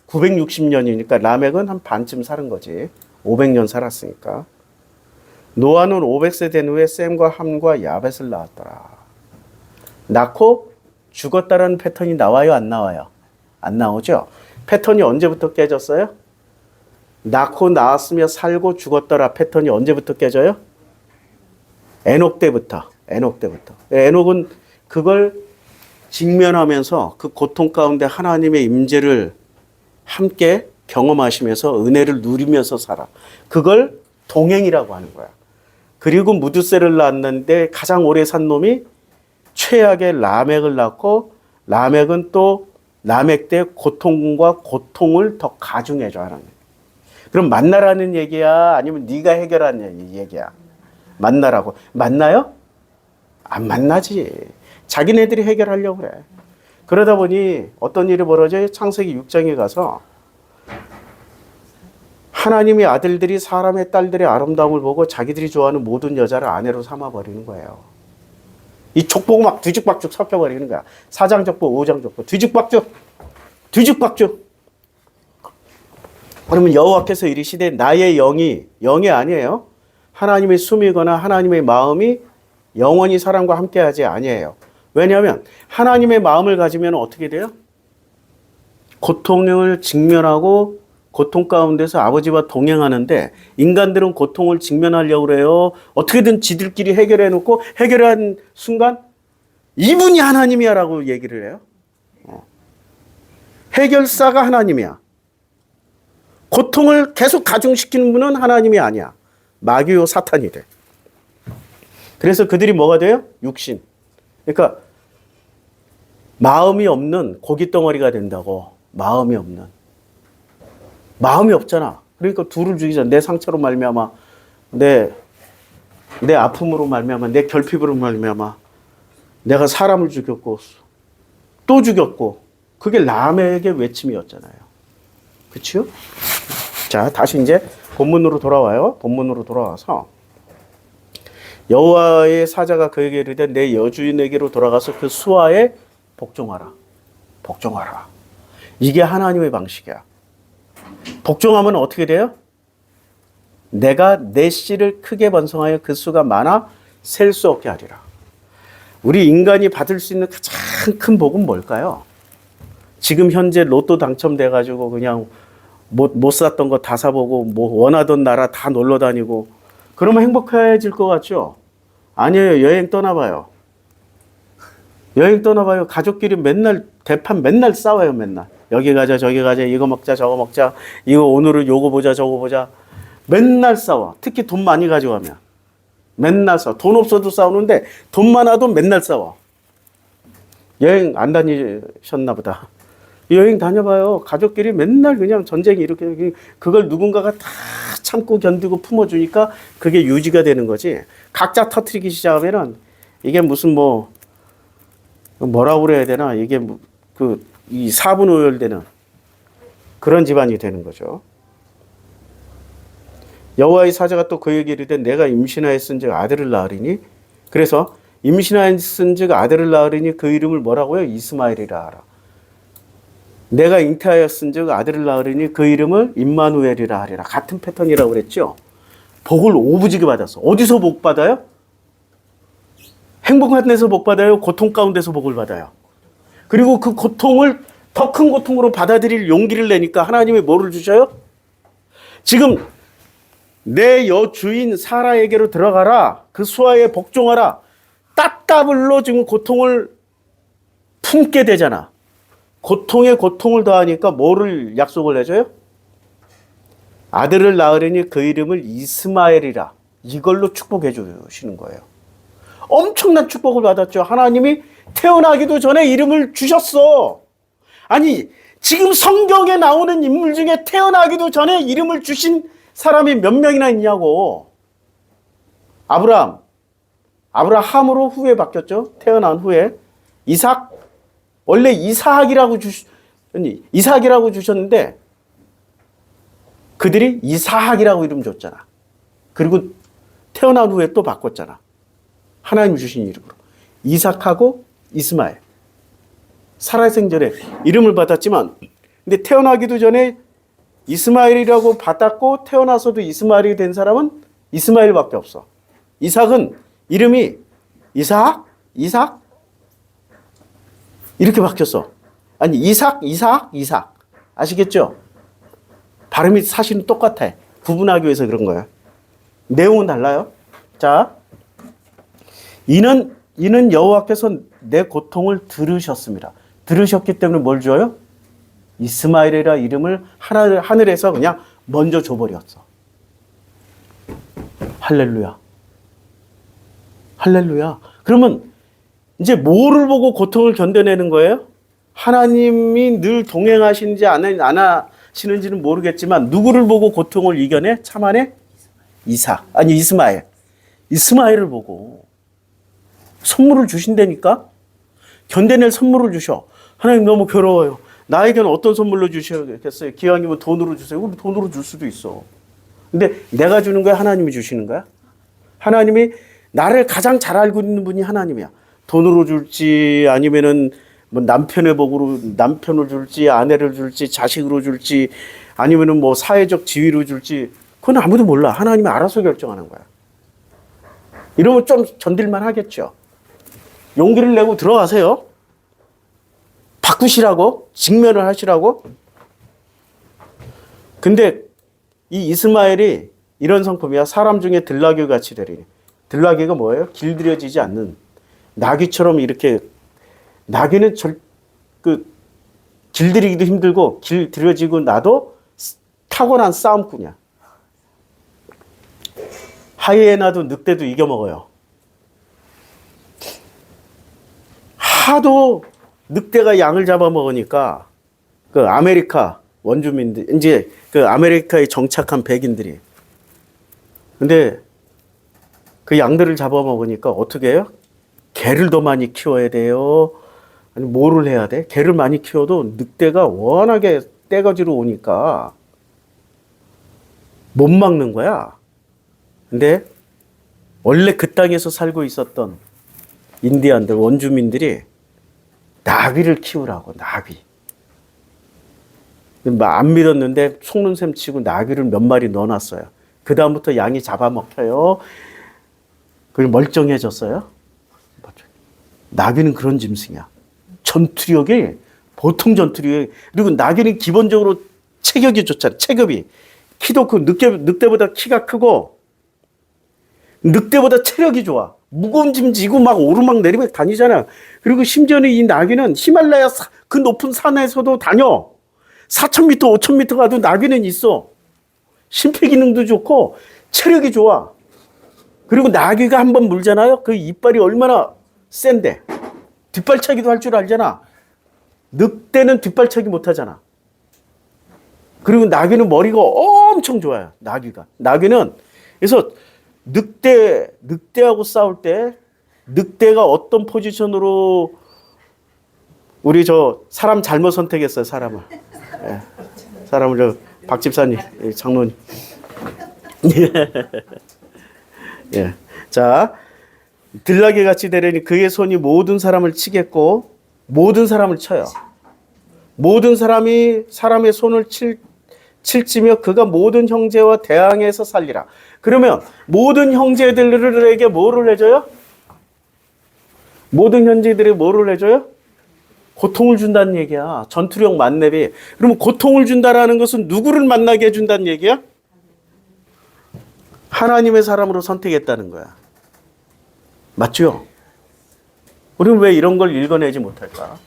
960년이니까 라멕은 한 반쯤 사는 거지. 500년 살았으니까. 노아는 500세 된 후에 셈과 함과 야벳을 낳았더라. 낳고 죽었다라는 패턴이 나와요, 안 나와요? 안 나오죠? 패턴이 언제부터 깨졌어요? 낳고 낳았으며 살고 죽었더라 패턴이 언제부터 깨져요? 에녹 때부터. 에녹은 그걸 직면하면서 그 고통 가운데 하나님의 임재를 함께 경험하시면서 은혜를 누리면서 살아. 그걸 동행이라고 하는 거야. 그리고 무드셀을 낳았는데 가장 오래 산 놈이 최악의 라멕을 낳고 라멕은 또 라멕 때 고통을 더 가중해줘 하나님. 그럼 만나라는 얘기야? 아니면 네가 해결하는 얘기야? 만나라고. 만나요? 안 만나지. 자기네들이 해결하려고 그래. 그러다 보니 어떤 일이 벌어져요? 창세기 6장에 가서 하나님의 아들들이 사람의 딸들의 아름다움을 보고 자기들이 좋아하는 모든 여자를 아내로 삼아버리는 거예요. 이 족보고 막 뒤죽박죽 섞여버리는 거야. 4장 족보, 5장 족보. 뒤죽박죽. 그러면 여호와께서 이르시되 나의 영이 아니에요. 하나님의 숨이거나 하나님의 마음이 영원히 사람과 함께하지 아니에요. 왜냐하면 하나님의 마음을 가지면 어떻게 돼요? 고통을 직면하고 고통 가운데서 아버지와 동행하는데 인간들은 고통을 직면하려고 그래요. 어떻게든 지들끼리 해결해놓고 해결한 순간 이분이 하나님이야 라고 얘기를 해요. 해결사가 하나님이야. 고통을 계속 가중시키는 분은 하나님이 아니야. 마귀요 사탄이 돼. 그래서 그들이 뭐가 돼요? 육신. 그러니까 마음이 없는 고기 덩어리가 된다고. 마음이 없는. 마음이 없잖아. 그러니까 둘을 죽이자. 내 상처로 말미암아, 내 아픔으로 말미암아, 내 결핍으로 말미암아, 내가 사람을 죽였고 또 죽였고, 그게 라멕의 외침이었잖아요. 그렇죠? 자, 다시 이제 본문으로 돌아와요. 본문으로 돌아와서 여호와의 사자가 그에게 이르되 내 여주인에게로 돌아가서 그 수하에 복종하라. 복종하라. 이게 하나님의 방식이야. 복종하면 어떻게 돼요? 내가 내 씨를 크게 번성하여 그 수가 많아 셀 수 없게 하리라. 우리 인간이 받을 수 있는 가장 큰 복은 뭘까요? 지금 현재 로또 당첨돼가지고 그냥 못 샀던 거 다 사보고 뭐 원하던 나라 다 놀러 다니고 그러면 행복해질 것 같죠? 아니에요. 여행 떠나봐요. 여행 떠나봐요. 가족끼리 맨날 대판 맨날 싸워요. 맨날 여기 가자 저기 가자 이거 먹자 저거 먹자 이거 오늘은 요거 보자 저거 보자 맨날 싸워. 특히 돈 많이 가져가면 맨날 싸워. 돈 없어도 싸우는데 돈 많아도 맨날 싸워. 여행 안 다니셨나 보다. 여행 다녀봐요. 가족끼리 맨날 그냥 전쟁이 이렇게 그걸 누군가가 다 참고 견디고 품어주니까 그게 유지가 되는 거지. 각자 터트리기 시작하면은 이게 무슨 뭐라고 그래야 되나 이게 이 사분오열되는 그런 집안이 되는 거죠. 여호와의 사자가 또 그에게 이르되 내가 임신하였은즉 아들을 낳으리니 그래서 임신하였은즉 아들을 낳으리니 그 이름을 뭐라고요? 이스마엘이라 하라. 내가 잉태하였은즉 아들을 낳으리니 그 이름을 임마누엘이라 하리라. 같은 패턴이라고 그랬죠. 복을 오부지게 받았어. 어디서 복 받아요? 행복한 데서 복 받아요? 고통 가운데서 복을 받아요? 그리고 그 고통을 더 큰 고통으로 받아들일 용기를 내니까 하나님이 뭐를 주셔요? 지금 내 여주인 사라에게로 들어가라. 그 수하에 복종하라. 따따블로 지금 고통을 품게 되잖아. 고통에 고통을 더하니까 뭐를 약속을 해줘요? 아들을 낳으려니 그 이름을 이스마엘이라. 이걸로 축복해 주시는 거예요. 엄청난 축복을 받았죠. 하나님이 태어나기도 전에 이름을 주셨어. 아니 지금 성경에 나오는 인물 중에 태어나기도 전에 이름을 주신 사람이 몇 명이나 있냐고. 아브라함으로 후에 바뀌었죠. 태어난 후에. 이삭, 원래 이삭이라고 주셨는데 그들이 이삭이라고 이름 줬잖아. 그리고 태어난 후에 또 바꿨잖아. 하나님 주신 이름으로. 이삭하고 이스마엘. 살아생전에 이름을 받았지만 근데 태어나기도 전에 이스마엘이라고 받았고 태어나서도 이스마엘이 된 사람은 이스마엘밖에 없어. 이삭은 이름이 이삭 이렇게 바뀌었어. 아니 이삭 아시겠죠? 발음이 사실은 똑같아. 구분하기 위해서 그런 거야. 내용은 달라요. 자, 이는 여호와께서 내 고통을 들으셨습니다. 들으셨기 때문에 뭘 줘요? 이스마엘이라 이름을 하늘에서 그냥 먼저 줘버렸어. 할렐루야. 할렐루야. 그러면 이제 뭐를 보고 고통을 견뎌내는 거예요? 하나님이 늘 동행하시는지 안 하시는지는 모르겠지만 누구를 보고 고통을 이겨내? 참아내? 이스마엘. 이스마엘을 보고 선물을 주신다니까? 견뎌낼 선물을 주셔. 하나님 너무 괴로워요. 나에게는 어떤 선물로 주셔야겠어요? 기왕이면 돈으로 주세요. 그럼 돈으로 줄 수도 있어. 근데 내가 주는 거야? 하나님이 주시는 거야? 하나님이 나를 가장 잘 알고 있는 분이 하나님이야. 돈으로 줄지 아니면은 뭐 남편의 복으로 남편을 줄지 아내를 줄지 자식으로 줄지 아니면은 뭐 사회적 지위로 줄지 그건 아무도 몰라. 하나님이 알아서 결정하는 거야. 이러면 좀 견딜만 하겠죠. 용기를 내고 들어가세요. 바꾸시라고 직면을 하시라고. 근데 이 이스마엘이 이런 성품이야. 사람 중에 들나귀 같이 되리니. 들나귀가 뭐예요? 길들여지지 않는 나귀처럼 이렇게 나귀는 길들이기도 힘들고 길들여지고 나도 타고난 싸움꾼이야. 하이에나도 늑대도 이겨먹어요. 하도 늑대가 양을 잡아먹으니까 그 아메리카 원주민들, 이제 그 아메리카에 정착한 백인들이. 근데 그 양들을 잡아먹으니까 어떻게 해요? 개를 더 많이 키워야 돼요. 아니, 뭐를 해야 돼? 개를 많이 키워도 늑대가 워낙에 떼거지로 오니까 못 막는 거야. 근데 원래 그 땅에서 살고 있었던 인디안들, 원주민들이 나귀를 키우라고, 나귀. 안 믿었는데 속는 셈 치고 나귀를 몇 마리 넣어놨어요. 그다음부터 양이 잡아먹혀요. 그리고 멀쩡해졌어요. 나귀는 그런 짐승이야. 전투력이 보통 전투력이. 그리고 나귀는 기본적으로 체격이 좋잖아. 체격이. 키도 크, 늑대보다 키가 크고 늑대보다 체력이 좋아. 무거운 짐 지고 막 오르막 내리막 다니잖아. 그리고 심지어는 이 나귀는 히말라야 그 높은 산에서도 다녀. 4,000m, 5,000m 가도 나귀는 있어. 심폐기능도 좋고 체력이 좋아. 그리고 나귀가 한번 물잖아요. 그 이빨이 얼마나 센데. 뒷발차기도 할 줄 알잖아. 늑대는 뒷발차기 못 하잖아. 그리고 나귀는 머리가 엄청 좋아요. 나귀가. 나귀는 그래서 늑대하고 싸울 때 늑대가 어떤 포지션으로 우리 저 사람 잘못 선택했어요. 사람을. 예. 사람을 저 박 집사님, 장로님. 예. 자, 들나귀 같이 되려니 그의 손이 모든 사람을 치겠고 모든 사람을 쳐요. 모든 사람이 사람의 손을 칠지며 그가 모든 형제와 대항해서 살리라. 그러면 모든 형제들에게 뭐를 해줘요? 모든 형제들에게 뭐를 해줘요? 고통을 준다는 얘기야. 전투력 만렙이. 그러면 고통을 준다라는 것은 누구를 만나게 해준다는 얘기야? 하나님의 사람으로 선택했다는 거야. 맞죠? 우리는 왜 이런 걸 읽어내지 못할까?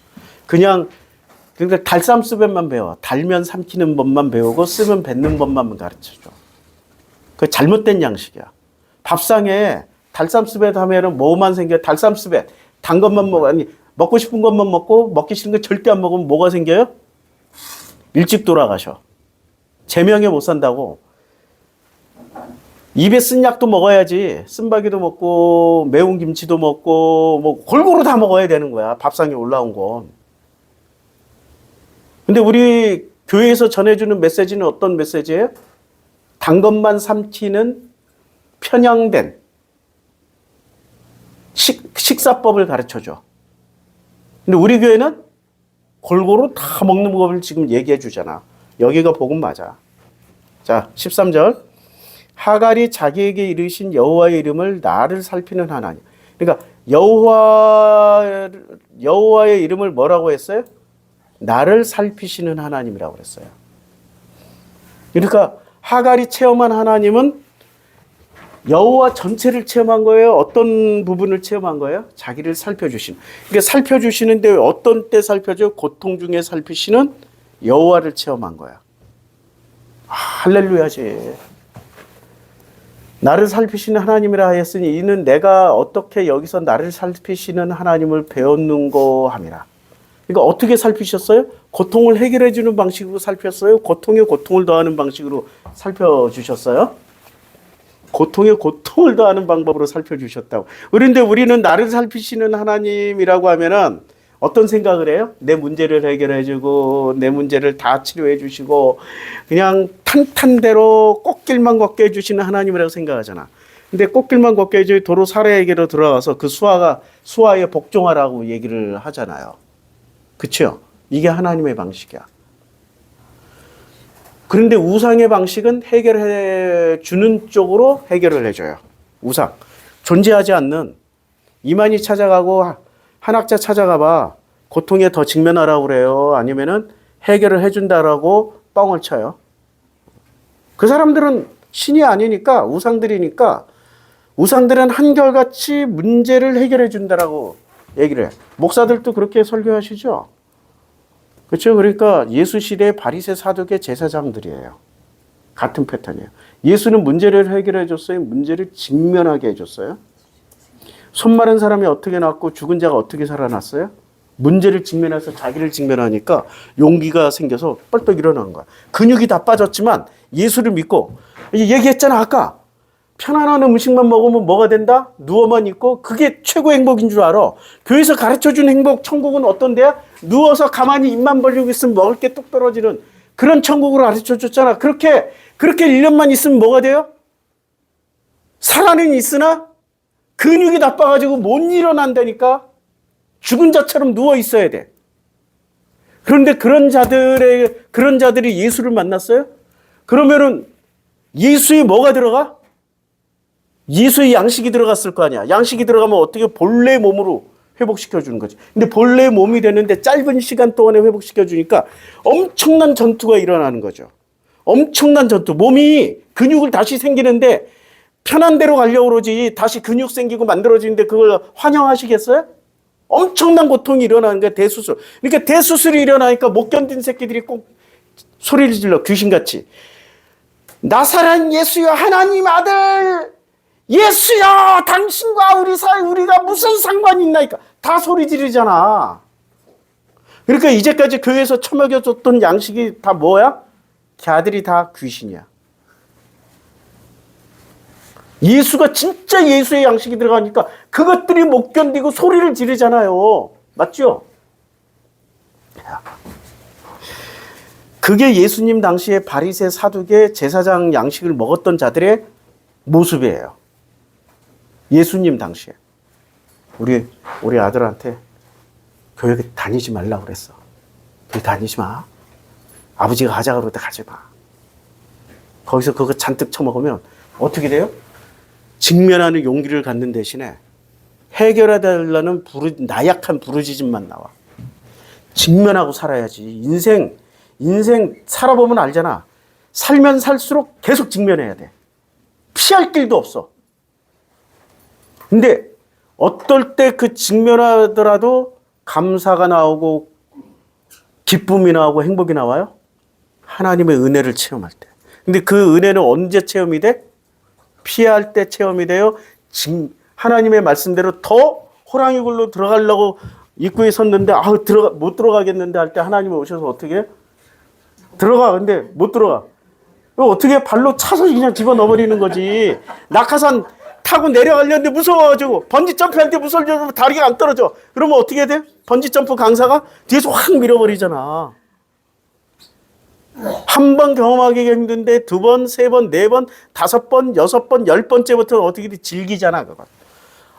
그냥 그러니까 달쌈수배만 배워. 달면 삼키는 법만 배우고 쓰면 뱉는 법만 가르쳐줘. 그 잘못된 양식이야. 밥상에 달쌈수배 하면은 뭐만 생겨? 달쌈수배. 단 것만 먹어. 아니 먹고 싶은 것만 먹고 먹기 싫은 거 절대 안 먹으면 뭐가 생겨요? 일찍 돌아가셔. 제명에 못 산다고. 입에 쓴 약도 먹어야지. 쓴바귀도 먹고 매운 김치도 먹고 뭐 골고루 다 먹어야 되는 거야. 밥상에 올라온 건. 근데 우리 교회에서 전해주는 메시지는 어떤 메시지예요? 단 것만 삼키는 편향된 식사법을 가르쳐줘. 근데 우리 교회는 골고루 다 먹는 법을 지금 얘기해 주잖아. 여기가 복음 맞아. 자, 13절. 하갈이 자기에게 이르신 여호와의 이름을 나를 살피는 하나님. 그러니까 여호와의 이름을 뭐라고 했어요? 나를 살피시는 하나님이라고 그랬어요. 그러니까 하갈이 체험한 하나님은 여호와 전체를 체험한 거예요? 어떤 부분을 체험한 거예요? 자기를 살펴주시는. 그러니까 살펴주시는데 어떤 때 살펴줘? 고통 중에 살피시는 여호와를 체험한 거야. 할렐루야지. 나를 살피시는 하나님이라 하였으니 이는 내가 어떻게 여기서 나를 살피시는 하나님을 배웠는고 함이라. 그러니까 어떻게 살피셨어요? 고통을 해결해 주는 방식으로 살폈어요? 고통에 고통을 더하는 방식으로 살펴주셨어요? 고통에 고통을 더하는 방법으로 살펴주셨다고. 그런데 우리는 나를 살피시는 하나님이라고 하면은 어떤 생각을 해요? 내 문제를 해결해 주고 내 문제를 다 치료해 주시고 그냥 탄탄대로 꽃길만 걷게 해주시는 하나님이라고 생각하잖아. 근데 꽃길만 걷게 해주고 도로 사례에게로 들어가서 그 수하에 복종하라고 얘기를 하잖아요. 그렇죠? 이게 하나님의 방식이야. 그런데 우상의 방식은 해결해 주는 쪽으로 해결을 해줘요. 우상. 존재하지 않는 이만희 찾아가고 한학자 찾아가봐. 고통에 더 직면하라고 그래요. 아니면은 해결을 해준다라고 뻥을 쳐요. 그 사람들은 신이 아니니까 우상들이니까 우상들은 한결같이 문제를 해결해 준다라고 얘기를 해. 목사들도 그렇게 설교하시죠. 그렇죠. 그러니까 예수 시대의 바리새 사두개 제사장들이에요. 같은 패턴이에요. 예수는 문제를 해결해 줬어요. 문제를 직면하게 해줬어요. 손 마른 사람이 어떻게 낫고 죽은 자가 어떻게 살아났어요? 문제를 직면해서 자기를 직면하니까 용기가 생겨서 뻘떡 일어나는 거야. 근육이 다 빠졌지만 예수를 믿고, 얘기했잖아 아까. 편안한 음식만 먹으면 뭐가 된다? 누워만 있고 그게 최고의 행복인 줄 알아. 교회에서 가르쳐준 행복, 천국은 어떤 데야? 누워서 가만히 입만 벌리고 있으면 먹을 게 뚝 떨어지는 그런 천국으로 가르쳐줬잖아. 그렇게 1년만 있으면 뭐가 돼요? 살아는 있으나 근육이 나빠가지고 못 일어난다니까. 죽은 자처럼 누워 있어야 돼. 그런데 그런 자들이 예수를 만났어요? 그러면은 예수에 뭐가 들어가? 예수의 양식이 들어갔을 거 아니야. 양식이 들어가면 어떻게 본래 몸으로 회복시켜주는 거지. 근데 본래 몸이 되는데 짧은 시간 동안에 회복시켜주니까 엄청난 전투가 일어나는 거죠. 엄청난 전투. 몸이 근육을 다시 생기는데 편한 대로 가려고 그러지. 다시 근육 생기고 만들어지는데 그걸 환영하시겠어요? 엄청난 고통이 일어나는 거야, 대수술. 그러니까 대수술이 일어나니까 못 견딘 새끼들이 꼭 소리를 질러, 귀신같이. 나사렛 예수여, 하나님 아들! 예수야, 당신과 우리 사이 우리가 무슨 상관이 있나이까? 다 소리 지르잖아. 그러니까 이제까지 교회에서 처먹여줬던 양식이 다 뭐야? 걔들이 다 귀신이야. 예수가 진짜 예수의 양식이 들어가니까 그것들이 못 견디고 소리를 지르잖아요. 맞죠? 그게 예수님 당시에 바리새, 사두개, 제사장 양식을 먹었던 자들의 모습이에요. 예수님 당시에. 우리 아들한테 교회 다니지 말라고 그랬어. 교회 다니지 마. 아버지가 가자 그럴 때 가지 마. 거기서 그거 잔뜩 처먹으면 어떻게 돼요? 직면하는 용기를 갖는 대신에 해결해달라는 나약한 부르짖음만 나와. 직면하고 살아야지. 인생 살아보면 알잖아. 살면 살수록 계속 직면해야 돼. 피할 길도 없어. 근데 어떨 때 그 직면하더라도 감사가 나오고 기쁨이 나오고 행복이 나와요? 하나님의 은혜를 체험할 때. 근데 그 은혜는 언제 체험이 돼? 피할 때 체험이 돼요. 하나님의 말씀대로 더 호랑이 굴로 들어가려고 입구에 섰는데 못 들어가겠는데 할 때 하나님이 오셔서 어떻게 해? 들어가. 근데 못 들어가. 어떻게 발로 차서 그냥 집어넣어버리는 거지. 낙하산 타고 내려가려는데 무서워가지고 번지 점프할 때 무서워서 다리가 안 떨어져. 그러면 어떻게 돼? 번지 점프 강사가 뒤에서 확 밀어버리잖아. 한 번 경험하기 힘든데 두 번, 세 번, 네 번, 다섯 번, 여섯 번, 10번째부터는 어떻게 돼? 즐기잖아, 그거.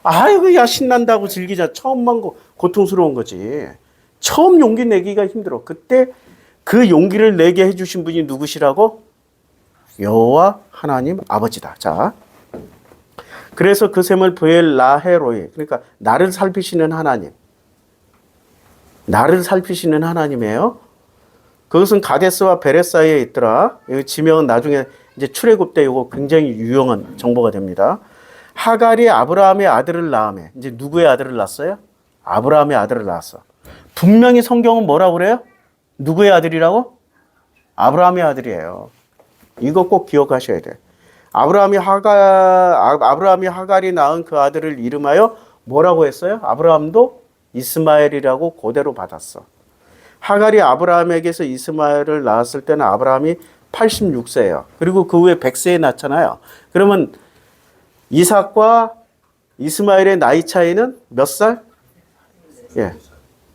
아이고, 야, 신난다고 즐기자. 처음만 고통스러운 거지. 처음 용기 내기가 힘들어. 그때 그 용기를 내게 해주신 분이 누구시라고? 여호와 하나님 아버지다. 자. 그래서 그 셈을 브엘 라헤로이. 그러니까 나를 살피시는 하나님. 나를 살피시는 하나님이에요. 그것은 가데스와 베레 사이에 있더라. 이 지명은 나중에 이제 출애굽 때 이거 굉장히 유용한 정보가 됩니다. 하갈이 아브라함의 아들을 낳으며 이제 누구의 아들을 낳았어요? 아브라함의 아들을 낳았어. 분명히 성경은 뭐라고 그래요? 누구의 아들이라고? 아브라함의 아들이에요. 이거 꼭 기억하셔야 돼. 아브라함이 하갈이 낳은 그 아들을 이름하여 뭐라고 했어요? 아브라함도 이스마엘이라고 그대로 받았어. 하갈이 아브라함에게서 이스마엘을 낳았을 때는 아브라함이 86세예요. 그리고 그 후에 100세에 낳잖아요. 그러면 이삭과 이스마엘의 나이 차이는 몇 살? 예.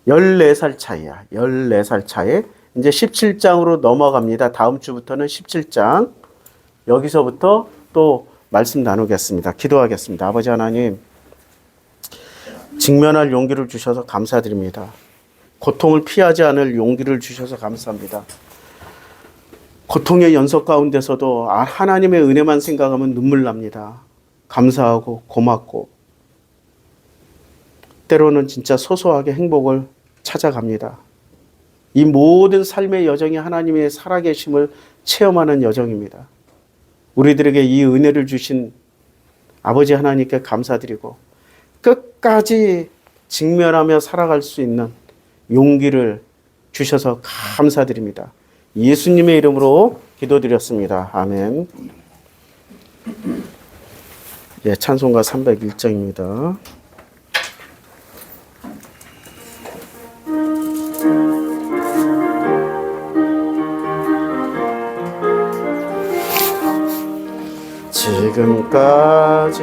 14살 차이야. 14살 차이. 이제 17장으로 넘어갑니다. 다음 주부터는 17장. 여기서부터 또 말씀 나누겠습니다. 기도하겠습니다. 아버지 하나님, 직면할 용기를 주셔서 감사드립니다. 고통을 피하지 않을 용기를 주셔서 감사합니다. 고통의 연속 가운데서도 하나님의 은혜만 생각하면 눈물 납니다. 감사하고 고맙고 때로는 진짜 소소하게 행복을 찾아갑니다. 이 모든 삶의 여정이 하나님의 살아계심을 체험하는 여정입니다. 우리들에게 이 은혜를 주신 아버지 하나님께 감사드리고 끝까지 직면하며 살아갈 수 있는 용기를 주셔서 감사드립니다. 예수님의 이름으로 기도드렸습니다. 아멘. 예, 찬송가 301장입니다. 지금까지